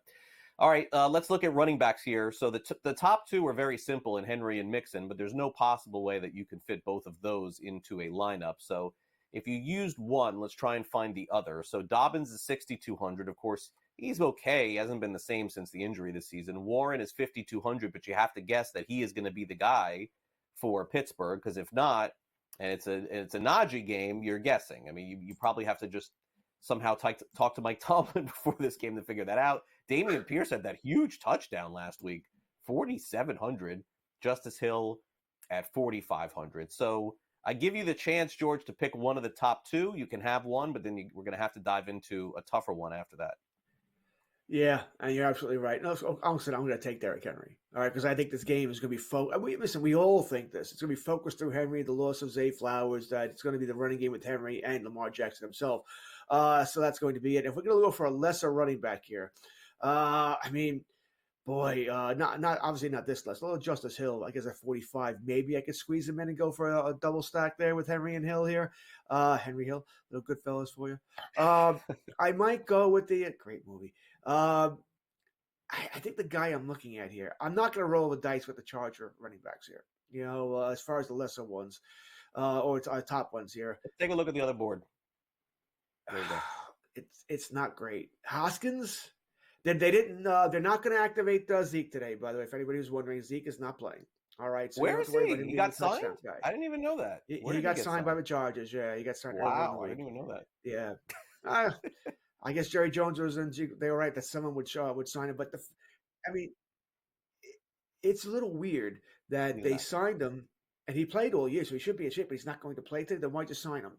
all right, let's look at running backs here. So the top 2 are very simple in Henry and Mixon, but there's no possible way that you can fit both of those into a lineup. So if you used one, let's try and find the other. So Dobbins is 6,200. Of course, he's okay. He hasn't been the same since the injury this season. Warren is 5,200, but you have to guess that he is going to be the guy for Pittsburgh, because if not, and it's a Najee game, you're guessing. I mean, you probably have to just somehow talk to Mike Tomlin before this game to figure that out. Damian Pierce had that huge touchdown last week, 4,700. Justice Hill at 4,500. So I give you the chance, George, to pick one of the top two. You can have one, but then we're going to have to dive into a tougher one after that. Yeah, and you're absolutely right. No, so I'm going to take Derrick Henry. All right, because I think this game is going to be focused. Listen, we all think this. It's going to be focused through Henry, the loss of Zay Flowers, that it's going to be the running game with Henry and Lamar Jackson himself. So that's going to be it. If we're going to go for a lesser running back here, not obviously not this less. A little Justice Hill, I guess at 45. Maybe I could squeeze him in and go for a double stack there with Henry and Hill here. Henry Hill, little good fellas for you. I might go with the great movie. I think the guy I'm looking at here, I'm not going to roll the dice with the Charger running backs here. As far as the lesser ones or top ones here. Let's take a look at the other board. There you go. It's not great. Hoskins. They didn't. They're not going to activate Zeke today. By the way, if anybody was wondering, Zeke is not playing. All right. So where is he? He got signed. I didn't even know that. He got signed by the Chargers. Yeah, he got signed. Wow, I didn't even know that. Yeah. I guess Jerry Jones was in. They were right that someone would sign him, but it's a little weird that they signed him and he played all year, so he should be in shape, but he's not going to play today. Then why just sign him?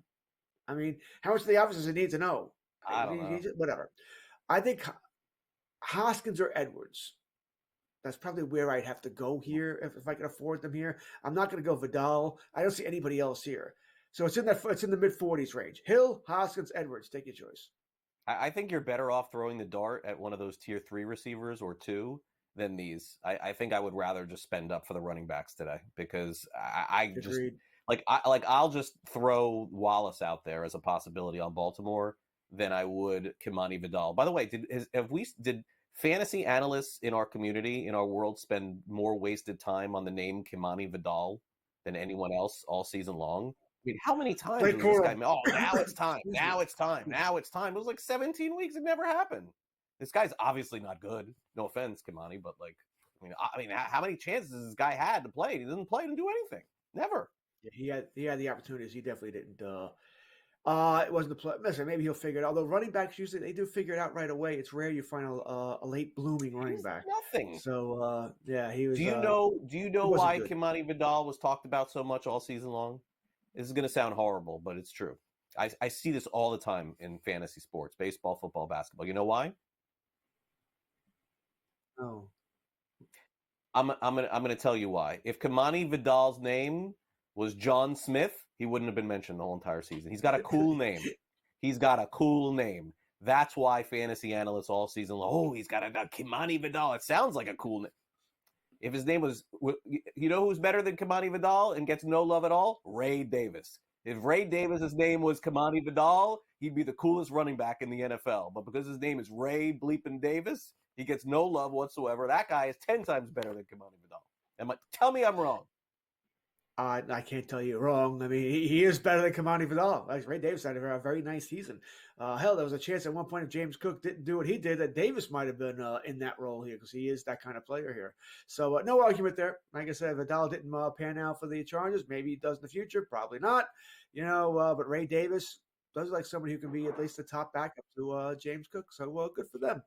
I mean, how much of the officers need to know? I don't know. Whatever. I think Hoskins or Edwards. That's probably where I'd have to go here if I can afford them here. I'm not going to go Vidal. I don't see anybody else here. So it's in the mid-40s range. Hill, Hoskins, Edwards. Take your choice. I think you're better off throwing the dart at one of those tier 3 receivers or 2 than these. I think I would rather just spend up for the running backs today, because I just I'll just throw Wallace out there as a possibility on Baltimore than I would Kimani Vidal. By the way, did fantasy analysts in our community, in our world, spend more wasted time on the name Kimani Vidal than anyone else all season long? I mean, how many times was this guy? Oh, now it's time. Now it's time. Now it's time. It was like 17 weeks. It never happened. This guy's obviously not good. No offense, Kimani, but I mean, how many chances has this guy had to play? He didn't play. Didn't do anything. Never. Yeah, he had the opportunities. He definitely didn't. It wasn't the play. Listen, maybe he'll figure it out. Although running backs usually they do figure it out right away. It's rare you find a late blooming running back. Nothing. So he was. Do you know why Kimani Vidal was talked about so much all season long? This is going to sound horrible, but it's true. I see this all the time in fantasy sports, baseball, football, basketball. You know why? Oh. I'm gonna tell you why. If Kimani Vidal's name was John Smith, he wouldn't have been mentioned the whole entire season. He's got a cool name. That's why fantasy analysts all season long, oh, he's got a Kimani Vidal. It sounds like a cool name. If his name was, who's better than Kimani Vidal and gets no love at all? Ray Davis. If Ray Davis's name was Kimani Vidal, he'd be the coolest running back in the NFL. But because his name is Ray Bleepin Davis, he gets no love whatsoever. That guy is 10 times better than Kimani Vidal. Tell me I'm wrong. I can't tell you wrong. I mean, he is better than Kimani Vidal. Ray Davis had a very nice season. Hell, there was a chance at one point if James Cook didn't do what he did, that Davis might have been in that role here, because he is that kind of player here. So no argument there. Like I said, Vidal didn't pan out for the Chargers. Maybe he does in the future. Probably not. But Ray Davis does like somebody who can be at least the top backup to James Cook. So good for them.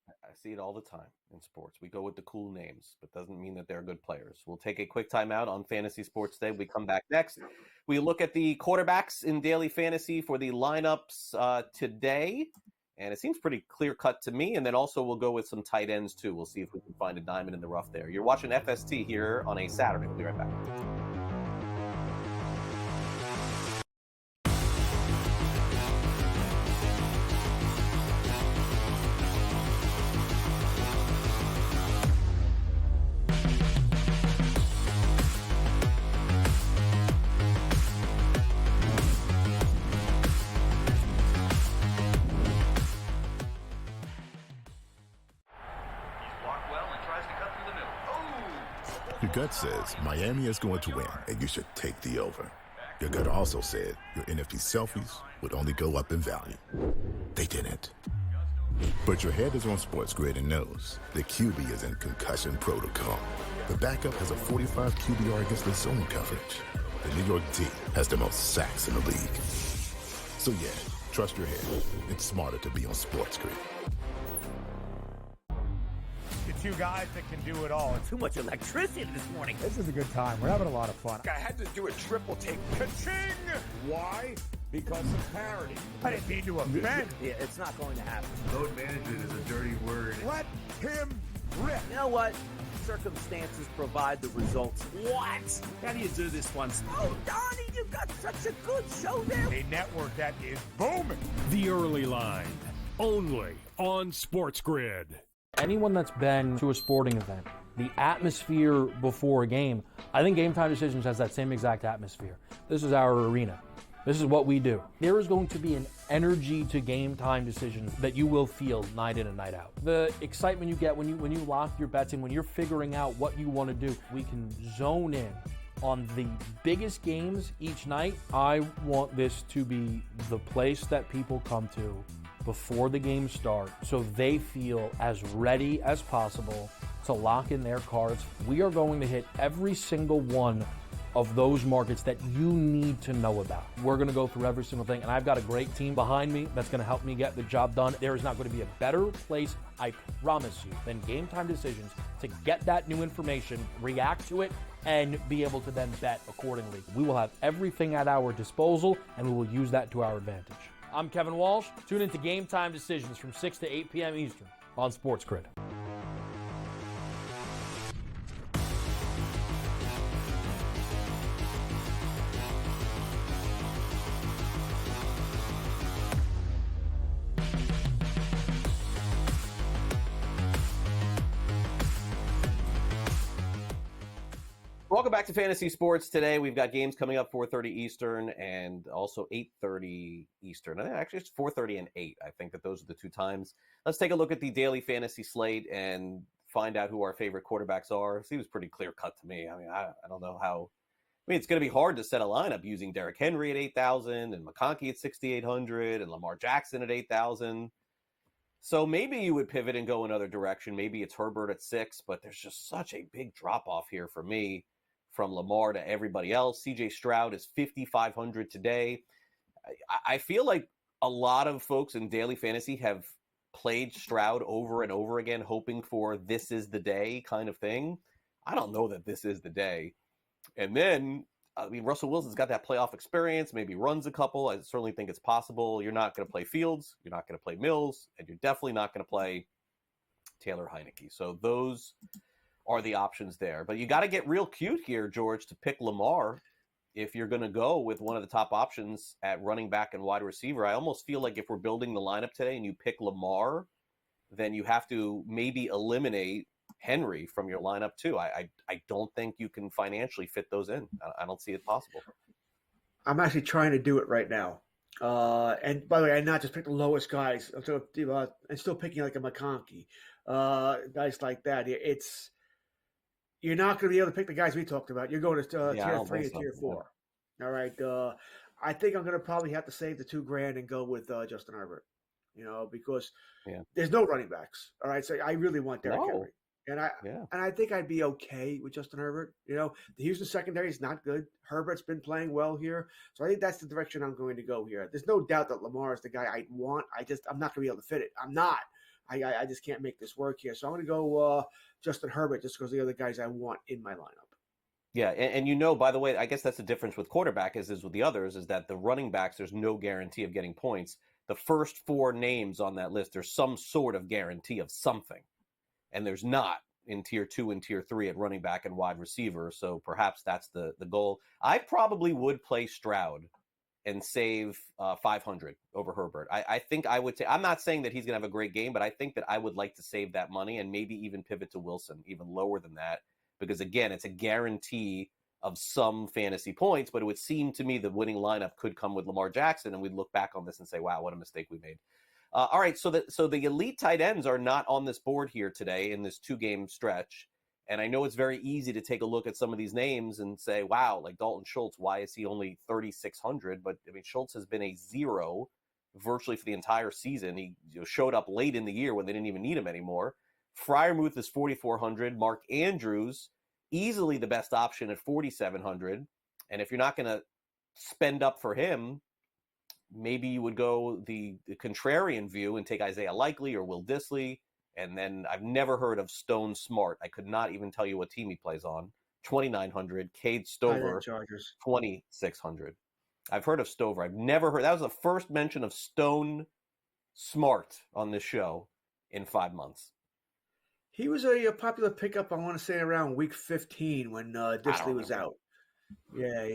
I see it all the time in sports. We go with the cool names, but doesn't mean that they're good players. We'll take a quick timeout on Fantasy Sports Day. We come back next. We look at the quarterbacks in daily fantasy for the lineups today, and it seems pretty clear-cut to me. And then also we'll go with some tight ends, too. We'll see if we can find a diamond in the rough there. You're watching FST here on a Saturday. We'll be right back. Your gut says Miami is going to win, and you should take the over. Your gut also said your NFT selfies would only go up in value. They didn't. But your head is on SportsGrid and knows the QB is in concussion protocol. The backup has a 45 QBR against the zone coverage. The New York D has the most sacks in the league. So yeah, trust your head. It's smarter to be on SportsGrid. The two guys that can do it all. Too much electricity this morning. This is a good time. We're having a lot of fun. I had to do a triple take. Ka-ching! Why? Because of parity. I didn't mean to offend. Yeah, it's not going to happen. Load management is a dirty word. Let him rip. You know what? Circumstances provide the results. What? How do you do this one? Oh, Donnie, you've got such a good show there. A network that is booming. The Early Line, only on SportsGrid. Anyone that's been to a sporting event, the atmosphere before a game, I think Game Time Decisions has that same exact atmosphere. This is our arena. This is what we do. There is going to be an energy to Game Time Decisions that you will feel night in and night out. The excitement you get when you lock your bets in, when you're figuring out what you want to do, we can zone in on the biggest games each night. I want this to be the place that people come to before the games start so they feel as ready as possible to lock in their cards. We are going to hit every single one of those markets that you need to know about. We're gonna go through every single thing, and I've got a great team behind me that's gonna help me get the job done. There is not gonna be a better place, I promise you, than Game Time Decisions to get that new information, react to it, and be able to then bet accordingly. We will have everything at our disposal, and we will use that to our advantage. I'm Kevin Walsh. Tune into Game Time Decisions from 6 to 8 p.m. Eastern on SportsGrid. Welcome back to Fantasy Sports. Today we've got games coming up 4:30 Eastern and also 8:30 Eastern. Actually, it's 4:30 and 8. I think that those are the two times. Let's take a look at the daily fantasy slate and find out who our favorite quarterbacks are. It seems pretty clear cut to me. I mean, I don't know how. I mean, it's going to be hard to set a lineup using Derrick Henry at 8,000 and McConkey at 6,800 and Lamar Jackson at 8,000. So maybe you would pivot and go another direction. Maybe it's Herbert at 6, but there's just such a big drop off here for me from Lamar to everybody else. CJ Stroud is 5,500 today. I feel like a lot of folks in daily fantasy have played Stroud over and over again, hoping for this is the day kind of thing. I don't know that this is the day. And then, I mean, Russell Wilson's got that playoff experience, maybe runs a couple. I certainly think it's possible. You're not going to play Fields. You're not going to play Mills. And you're definitely not going to play Taylor Heineke. So those are the options there. But you got to get real cute here, George, to pick Lamar if you're going to go with one of the top options at running back and wide receiver. I almost feel like if we're building the lineup today and you pick Lamar, then you have to maybe eliminate Henry from your lineup too. I don't think you can financially fit those in. I don't see it possible. I'm actually trying to do it right now. And by the way, I not just pick the lowest guys. I'm still picking like a McConkey, guys like that. You're not going to be able to pick the guys we talked about. You're going to tier 3 and tier 4. All right. I think I'm going to probably have to save the $2,000 and go with Justin Herbert. Because there's no running backs. All right. So I really want Derrick Henry. And I think I'd be okay with Justin Herbert. The Houston secondary is not good. Herbert's been playing well here. So I think that's the direction I'm going to go here. There's no doubt that Lamar is the guy I want. I'm not going to be able to fit it. I'm not. I just can't make this work here. So I'm going to go Justin Herbert just because the other guys I want in my lineup. Yeah, and by the way, I guess that's the difference with quarterback is with the others is that the running backs, there's no guarantee of getting points. The first 4 names on that list, there's some sort of guarantee of something. And there's not in tier 2 and tier 3 at running back and wide receiver. So perhaps that's the goal. I probably would play Stroud and save 500 over Herbert. I think I would I'm not saying that he's going to have a great game, but I think that I would like to save that money and maybe even pivot to Wilson, even lower than that. Because again, it's a guarantee of some fantasy points, but it would seem to me the winning lineup could come with Lamar Jackson, and we'd look back on this and say, wow, what a mistake we made. All right, so the elite tight ends are not on this board here today in this 2-game stretch. And I know it's very easy to take a look at some of these names and say, wow, like Dalton Schultz, why is he only 3,600? But I mean, Schultz has been a 0 virtually for the entire season. He showed up late in the year when they didn't even need him anymore. Freiermuth is 4,400. Mark Andrews, easily the best option at 4,700. And if you're not going to spend up for him, maybe you would go the contrarian view and take Isaiah Likely or Will Dissly. And then I've never heard of Stone Smart. I could not even tell you what team he plays on. 2,900. Cade Stover, 2,600. I've heard of Stover. I've never heard. That was the first mention of Stone Smart on this show in 5 months. He was a popular pickup, I want to say, around week 15 when Dissly was out. Yeah,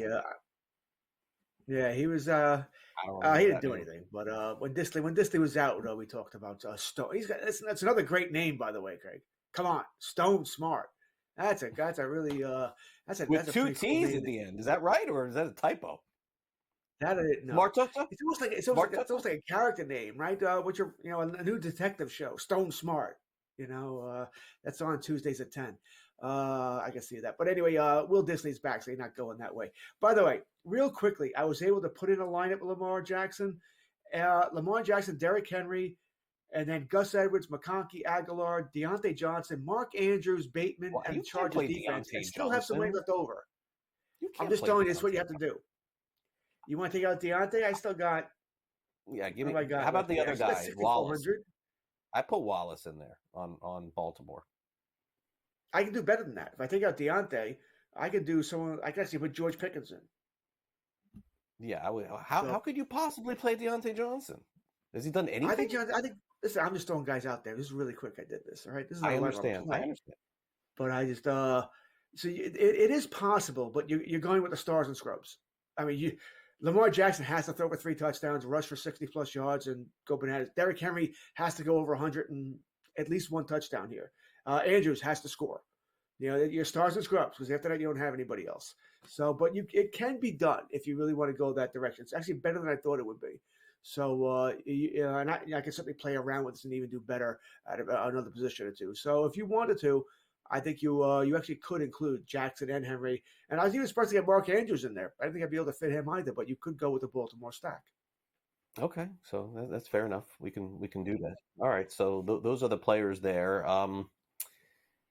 he was. He didn't do anything, but when Dissly was out, we talked about Stone. That's another great name, by the way, Craig. Come on, Stone Smart. That's a really that's with two T's at the end. Is that right, or is that a typo? That I didn't know. Smart. It's almost like a character name, right? Which are a new detective show, Stone Smart. That's on Tuesdays at 10. I can see that. But anyway, Will Dissly's back, so he's not going that way. By the way, real quickly, I was able to put in a lineup of Lamar Jackson, Derrick Henry, and then Gus Edwards, McConkey, Aguilar, Deontay Johnson, Mark Andrews, Bateman, and Chargers defense. I still have some money left over. I'm just telling you, that's what you have to do. You want to take out Deontay? I still got. Yeah, give me. How about the other guy, Wallace? I put Wallace in there on Baltimore. I can do better than that. If I take out Deontay, I can do someone. I can actually put George Pickens in. Yeah, I would. How could you possibly play Deontay Johnson? Has he done anything? I think. Listen, I'm just throwing guys out there. This is really quick. I did this. All right. This is I understand. But I just so it is possible, but you're going with the stars and scrubs. I mean, Lamar Jackson has to throw for 3 touchdowns, rush for 60+ yards, and go bananas. Derrick Henry has to go over 100 and at least 1 touchdown here. Andrews has to score. Your stars and scrubs, because after that you don't have anybody else. So, but it can be done if you really want to go that direction. It's actually better than I thought it would be. So, and I can certainly play around with this and even do better at another position or two. So, if you wanted to, I think you actually could include Jackson and Henry. And I was even supposed to get Mark Andrews in there. I don't think I'd be able to fit him either, but you could go with the Baltimore stack. Okay, so that's fair enough. We can do that. All right, so those are the players there.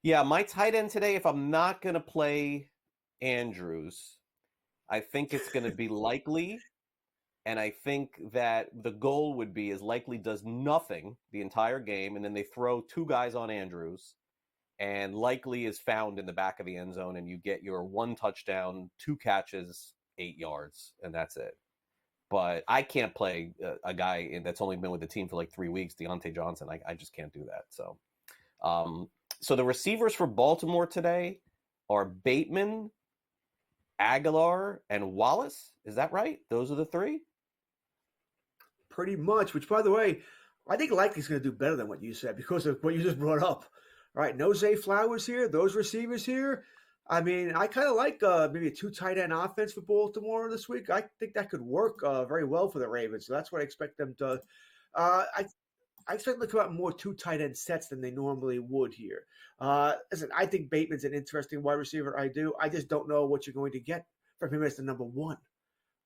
Yeah, my tight end today, if I'm not going to play Andrews, I think it's going to be Likely. And I think that the goal would be is Likely does nothing the entire game, and then they throw 2 guys on Andrews, and Likely is found in the back of the end zone, and you get your 1 touchdown, 2 catches, 8 yards, and that's it. But I can't play a guy that's only been with the team for like 3 weeks, Deontay Johnson. I just can't do that. So, so the receivers for Baltimore today are Bateman, Aguilar, and Wallace. Is that right? Those are the 3? Pretty much, which, by the way, I think Likely's going to do better than what you said because of what you just brought up. All right, no Zay Flowers here, those receivers here. I mean, I kind of like maybe a 2 tight end offense for Baltimore this week. I think that could work very well for the Ravens. So that's what I expect them to. I expect them to come out more 2 tight end sets than they normally would here. Listen, I think Bateman's an interesting wide receiver. I do. I just don't know what you're going to get from him as the number 1.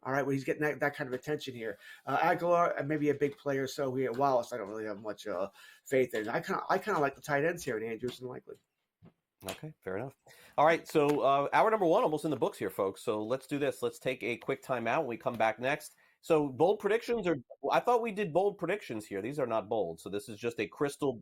All right, when he's getting that kind of attention here. Aguilar, maybe a big player. So here, Wallace, I don't really have much faith in. I kind of like the tight ends here in Andrews and Likely. Okay, fair enough. All right, so hour number 1 almost in the books here, folks. So let's do this. Let's take a quick timeout when we come back next. So bold predictions are – I thought we did bold predictions here. These are not bold. So this is just a crystal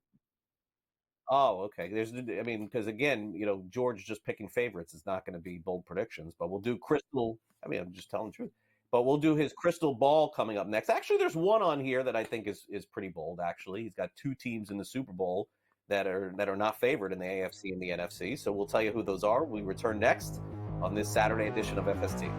– oh, okay. Because again, George just picking favorites is not going to be bold predictions. But we'll do crystal – I'm just telling the truth. But we'll do his crystal ball coming up next. Actually, there's one on here that I think is pretty bold, actually. He's got 2 teams in the Super Bowl that are not favored in the AFC and the NFC. So we'll tell you who those are. We return next on this Saturday edition of FST.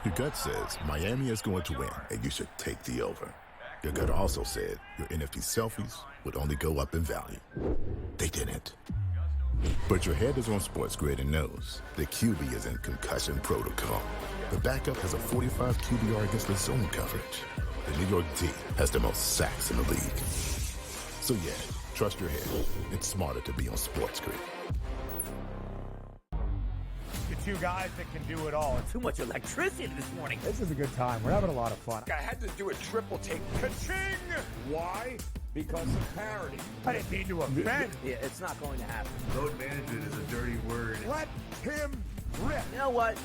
Your gut says Miami is going to win, and you should take the over. Your gut also said your NFT selfies would only go up in value. They didn't. But your head is on SportsGrid and knows the QB is in concussion protocol. The backup has a 45 QBR against the zone coverage. The New York D has the most sacks in the league. So yeah, trust your head. It's smarter to be on SportsGrid. The two guys that can do it all. Too much electricity this morning. This is a good time. We're having a lot of fun. I had to do a triple take. Ka-ching! Why? Because of parity. I didn't mean to offend. Yeah, it's not going to happen. Load management is a dirty word. Let him rip. You know what?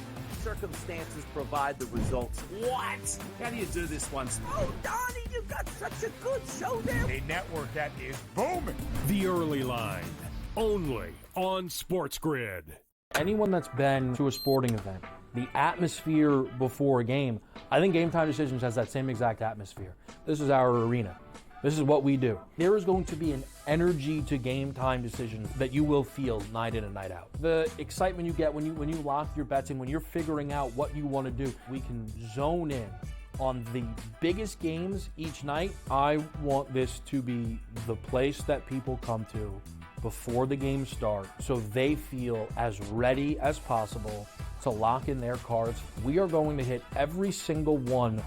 Circumstances provide the results. What? How do you do this one? Oh, Donnie, you've got such a good show there. A network that is booming. The Early Line, only on SportsGrid. Anyone that's been to a sporting event, the atmosphere before a game, I think Game Time Decisions has that same exact atmosphere. This is our arena. This is what we do. There is going to be an energy to Game Time Decisions that you will feel night in and night out. The excitement you get when you lock your bets in, when you're figuring out what you want to do, we can zone in on the biggest games each night. I want this to be the place that people come to before the games start so they feel as ready as possible to lock in their cards. We are going to hit every single one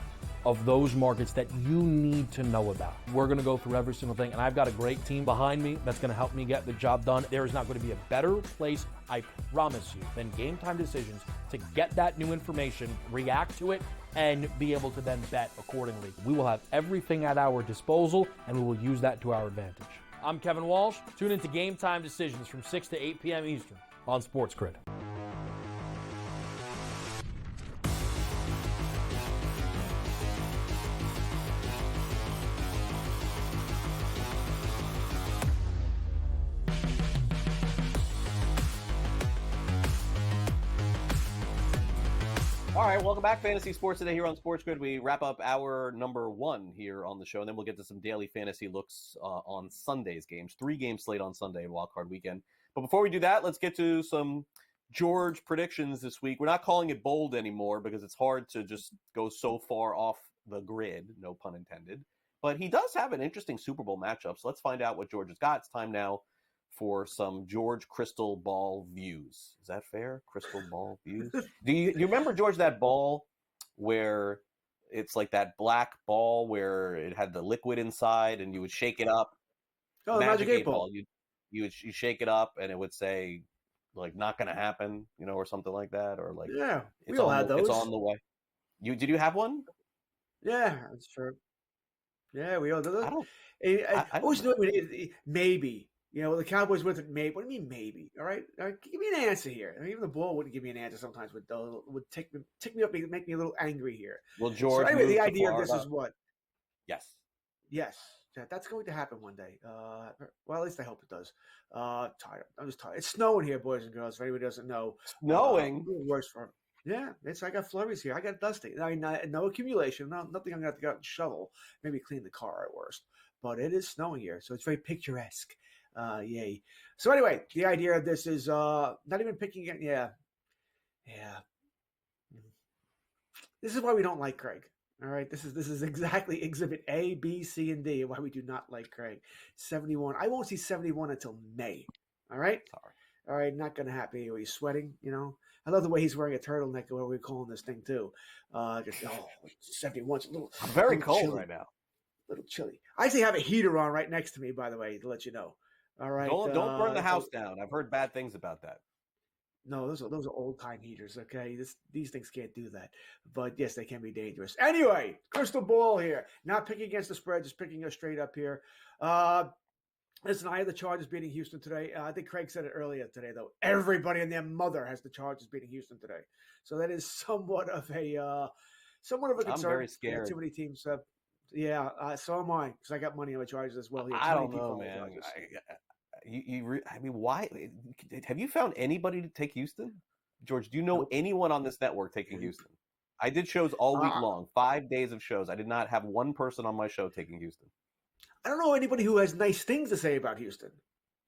of those markets that you need to know about. We're going to go through every single thing, and I've got a great team behind me that's going to help me get the job done. There is not going to be a better place, I promise you, than Game Time Decisions to get that new information, react to it, and be able to then bet accordingly. We will have everything at our disposal, and we will use that to our advantage. I'm Kevin Walsh. Tune into Game Time Decisions from 6 to 8 p.m. Eastern on SportsGrid. All right, welcome back, Fantasy Sports Today here on SportsGrid. We wrap up hour number 1 here on the show, and then we'll get to some daily fantasy looks on Sunday's games. 3-game slate on Sunday and wildcard weekend. But before we do that, let's get to some George predictions this week. We're not calling it bold anymore because it's hard to just go so far off the grid, no pun intended. But he does have an interesting Super Bowl matchup, so let's find out what George has got. It's time now for some George crystal ball views. Is that fair? Crystal ball views? Do you remember, George, that ball where it's like that black ball where it had the liquid inside and you would shake it up? Oh, the Magic 8 Ball. You shake it up and it would say, like, not going to happen, or something like that, or like, yeah, we all had those. It's on the way. Did you have one? Yeah, that's true. Yeah, we all did those. I always knew maybe. The Cowboys with it, maybe. What do you mean, maybe? All right, give me an answer here. Even the ball wouldn't give me an answer sometimes. Would tick me up, make me a little angry here. Well, George. So anyway, the idea of this is what? Yes. That's going to happen one day. Well, at least I hope it does. Tired. I'm just tired. It's snowing here, boys and girls. If anybody doesn't know, snowing. Worse for him. Yeah, I got flurries here. I got dusting. I mean, no accumulation. Nothing I'm going to have to go out and shovel. Maybe clean the car at worst. But it is snowing here, so it's very picturesque. Yay. So anyway, the idea of this is not even picking it. Yeah. This is why we don't like Craig. All right. This is exactly exhibit A, B, C, and D, and why we do not like Craig. 71. I won't see 71 until May. All right. Sorry. All right. Not going to happen. Anyway, he's sweating. I love the way he's wearing a turtleneck, or what we're calling this thing too. 71's a little very cold chilly. right now. A little chilly. I actually have a heater on right next to me, by the way, to let you know. All right. Don't burn the house down. I've heard bad things about that. No, those are old time heaters. Okay, these things can't do that. But yes, they can be dangerous. Anyway, crystal ball here. Not picking against the spread, just picking us straight up here. Listen, I had the Chargers beating Houston today. I think Craig said it earlier today, though. Everybody and their mother has the Chargers beating Houston today. So that is somewhat of a concern. I'm very scared. Too many teams. So am I, because I got money on the Chargers as well here. I don't know, man. Why? Have you found anybody to take Houston? George, do you know anyone on this network taking Houston? I did shows all week long, 5 days of shows. I did not have one person on my show taking Houston. I don't know anybody who has nice things to say about Houston.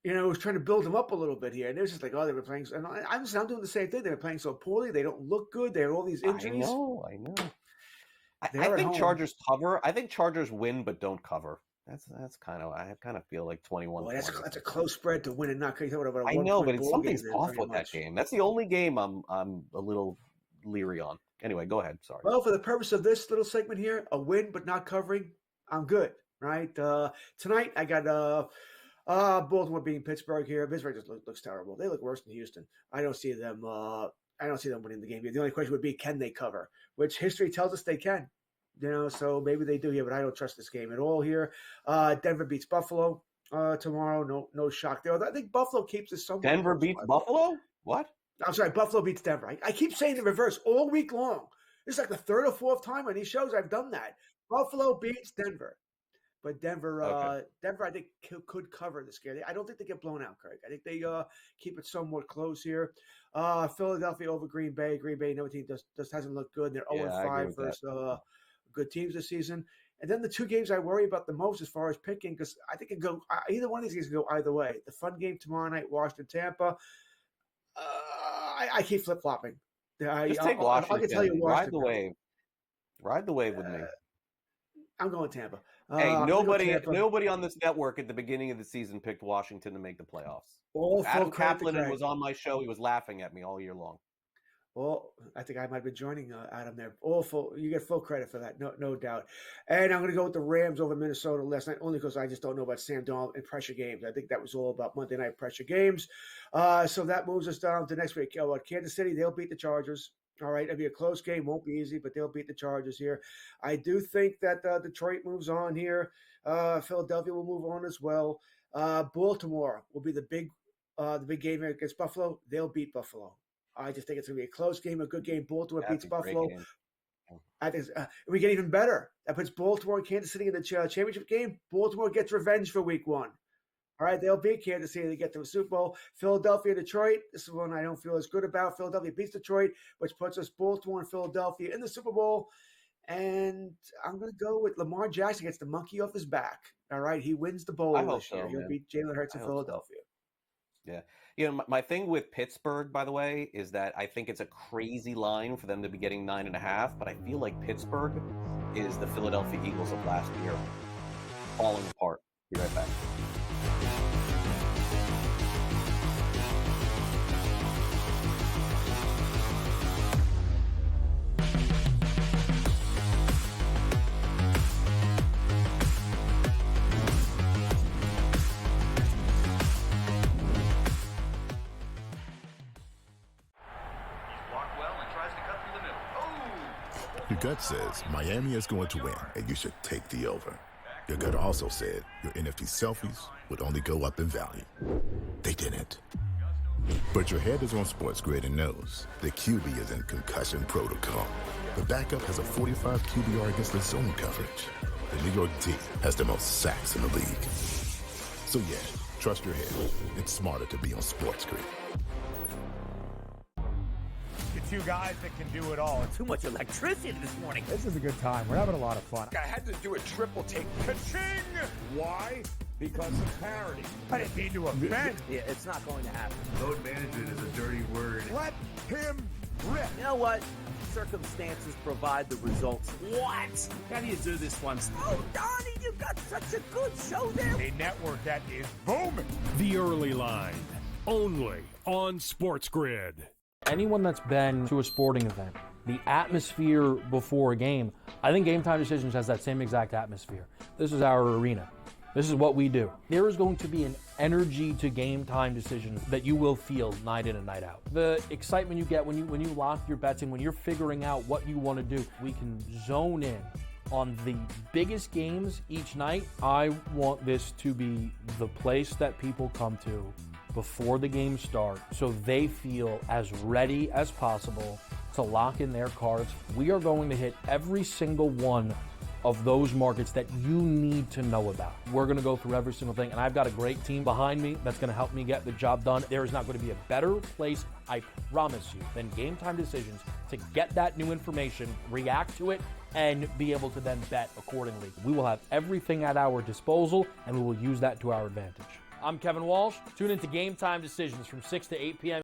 Was trying to build them up a little bit here. And it was just like, they were playing. And I'm doing the same thing. They were playing so poorly. They don't look good. They have all these injuries. I know. I They're at think home. Chargers cover. I think Chargers win but don't cover. That's kind of, I kind of feel like 21. Well, that's a close spread to win and not. You know, I know, but something's something's off with that game. That's the only game I'm a little leery on. Anyway, go ahead. Sorry. Well, for the purpose of this little segment here, a win but not covering, I'm good. Right. Tonight I got Baltimore beating Pittsburgh here. Pittsburgh just looks terrible. They look worse than Houston. I don't see them winning the game here. The only question would be, can they cover? Which history tells us they can. You know, so maybe they do here, but I don't trust this game at all here. Denver beats Buffalo tomorrow. No shock there. I think Buffalo keeps it somewhat. Denver beats Buffalo? What? I'm sorry, Buffalo beats Denver. I keep saying the reverse all week long. This is like the third or fourth time on these shows I've done that. Buffalo beats Denver. But Denver, I think, could cover this game. I don't think they get blown out, Craig. I think they keep it somewhat close here. Philadelphia over Green Bay. Green Bay, another team just hasn't looked good. They're 0-5 versus good teams this season. And then the two games I worry about the most as far as picking, because I think it can go either one of these games can go either way. The fun game tomorrow night, Washington, Tampa. I keep flip flopping. Just take Washington. I can tell you Washington. Ride the wave with me. I'm going Tampa. Hey, nobody on this network at the beginning of the season picked Washington to make the playoffs. Adam Kaplan was on my show. He was laughing at me all year long. Well, I think I might be joining Adam there. You get full credit for that, no doubt. And I'm going to go with the Rams over Minnesota last night, only because I just don't know about Sam Darnold and pressure games. I think that was all about Monday night pressure games. So that moves us down to next week. Kansas City, they'll beat the Chargers. All right, it'll be a close game. Won't be easy, but they'll beat the Chargers here. I do think that Detroit moves on here. Philadelphia will move on as well. Baltimore will be the big game against Buffalo. They'll beat Buffalo. I just think it's going to be a close game, a good game. Baltimore beats Buffalo. I think we get even better. That puts Baltimore and Kansas City in the championship game. Baltimore gets revenge for week one. All right, they'll beat Kansas City to get to the Super Bowl. Philadelphia, Detroit. This is one I don't feel as good about. Philadelphia beats Detroit, which puts us Baltimore and Philadelphia in the Super Bowl. And I'm going to go with Lamar Jackson gets the monkey off his back. All right, he wins the bowl this year. He'll beat Jalen Hurts in Philadelphia. Yeah. You know, my thing with Pittsburgh, by the way, is that I think it's a crazy line for them to be getting 9.5, but I feel like Pittsburgh is the Philadelphia Eagles of last year, falling apart. Be right back. Your gut says Miami is going to win, and you should take the over. Your gut also said your NFT selfies would only go up in value. They didn't. But your head is on SportsGrid and knows the QB is in concussion protocol. The backup has a 45 QBR against the zone coverage. The New York D has the most sacks in the league. So yeah, trust your head. It's smarter to be on SportsGrid. Two guys that can do it all. Too much electricity this morning. This is a good time. We're having a lot of fun. I had to do a triple take. Ka-ching! Why? Because of parity. I didn't mean to offend. Yeah, it's not going to happen. Load management is a dirty word. Let him rip. You know what? Circumstances provide the results. What? How do you do this one? Oh, Donnie, you got such a good show there. A network that is booming. The Early Line, only on SportsGrid. Anyone that's been to a sporting event, the atmosphere before a game, I think Game Time Decisions has that same exact atmosphere. This is our arena. This is what we do. There is going to be an energy to Game Time Decisions that you will feel night in and night out. The excitement you get when you lock your bets in, when you're figuring out what you want to do, we can zone in on the biggest games each night. I want this to be the place that people come to before the games start so they feel as ready as possible to lock in their cards. We are going to hit every single one of those markets that you need to know about. We're going to go through every single thing, and I've got a great team behind me that's going to help me get the job done. There is not going to be a better place, I promise you, than Game Time Decisions to get that new information, react to it, and be able to then bet accordingly. We will have everything at our disposal, and we will use that to our advantage. I'm Kevin Walsh. Tune into Game Time Decisions from 6 to 8 p.m.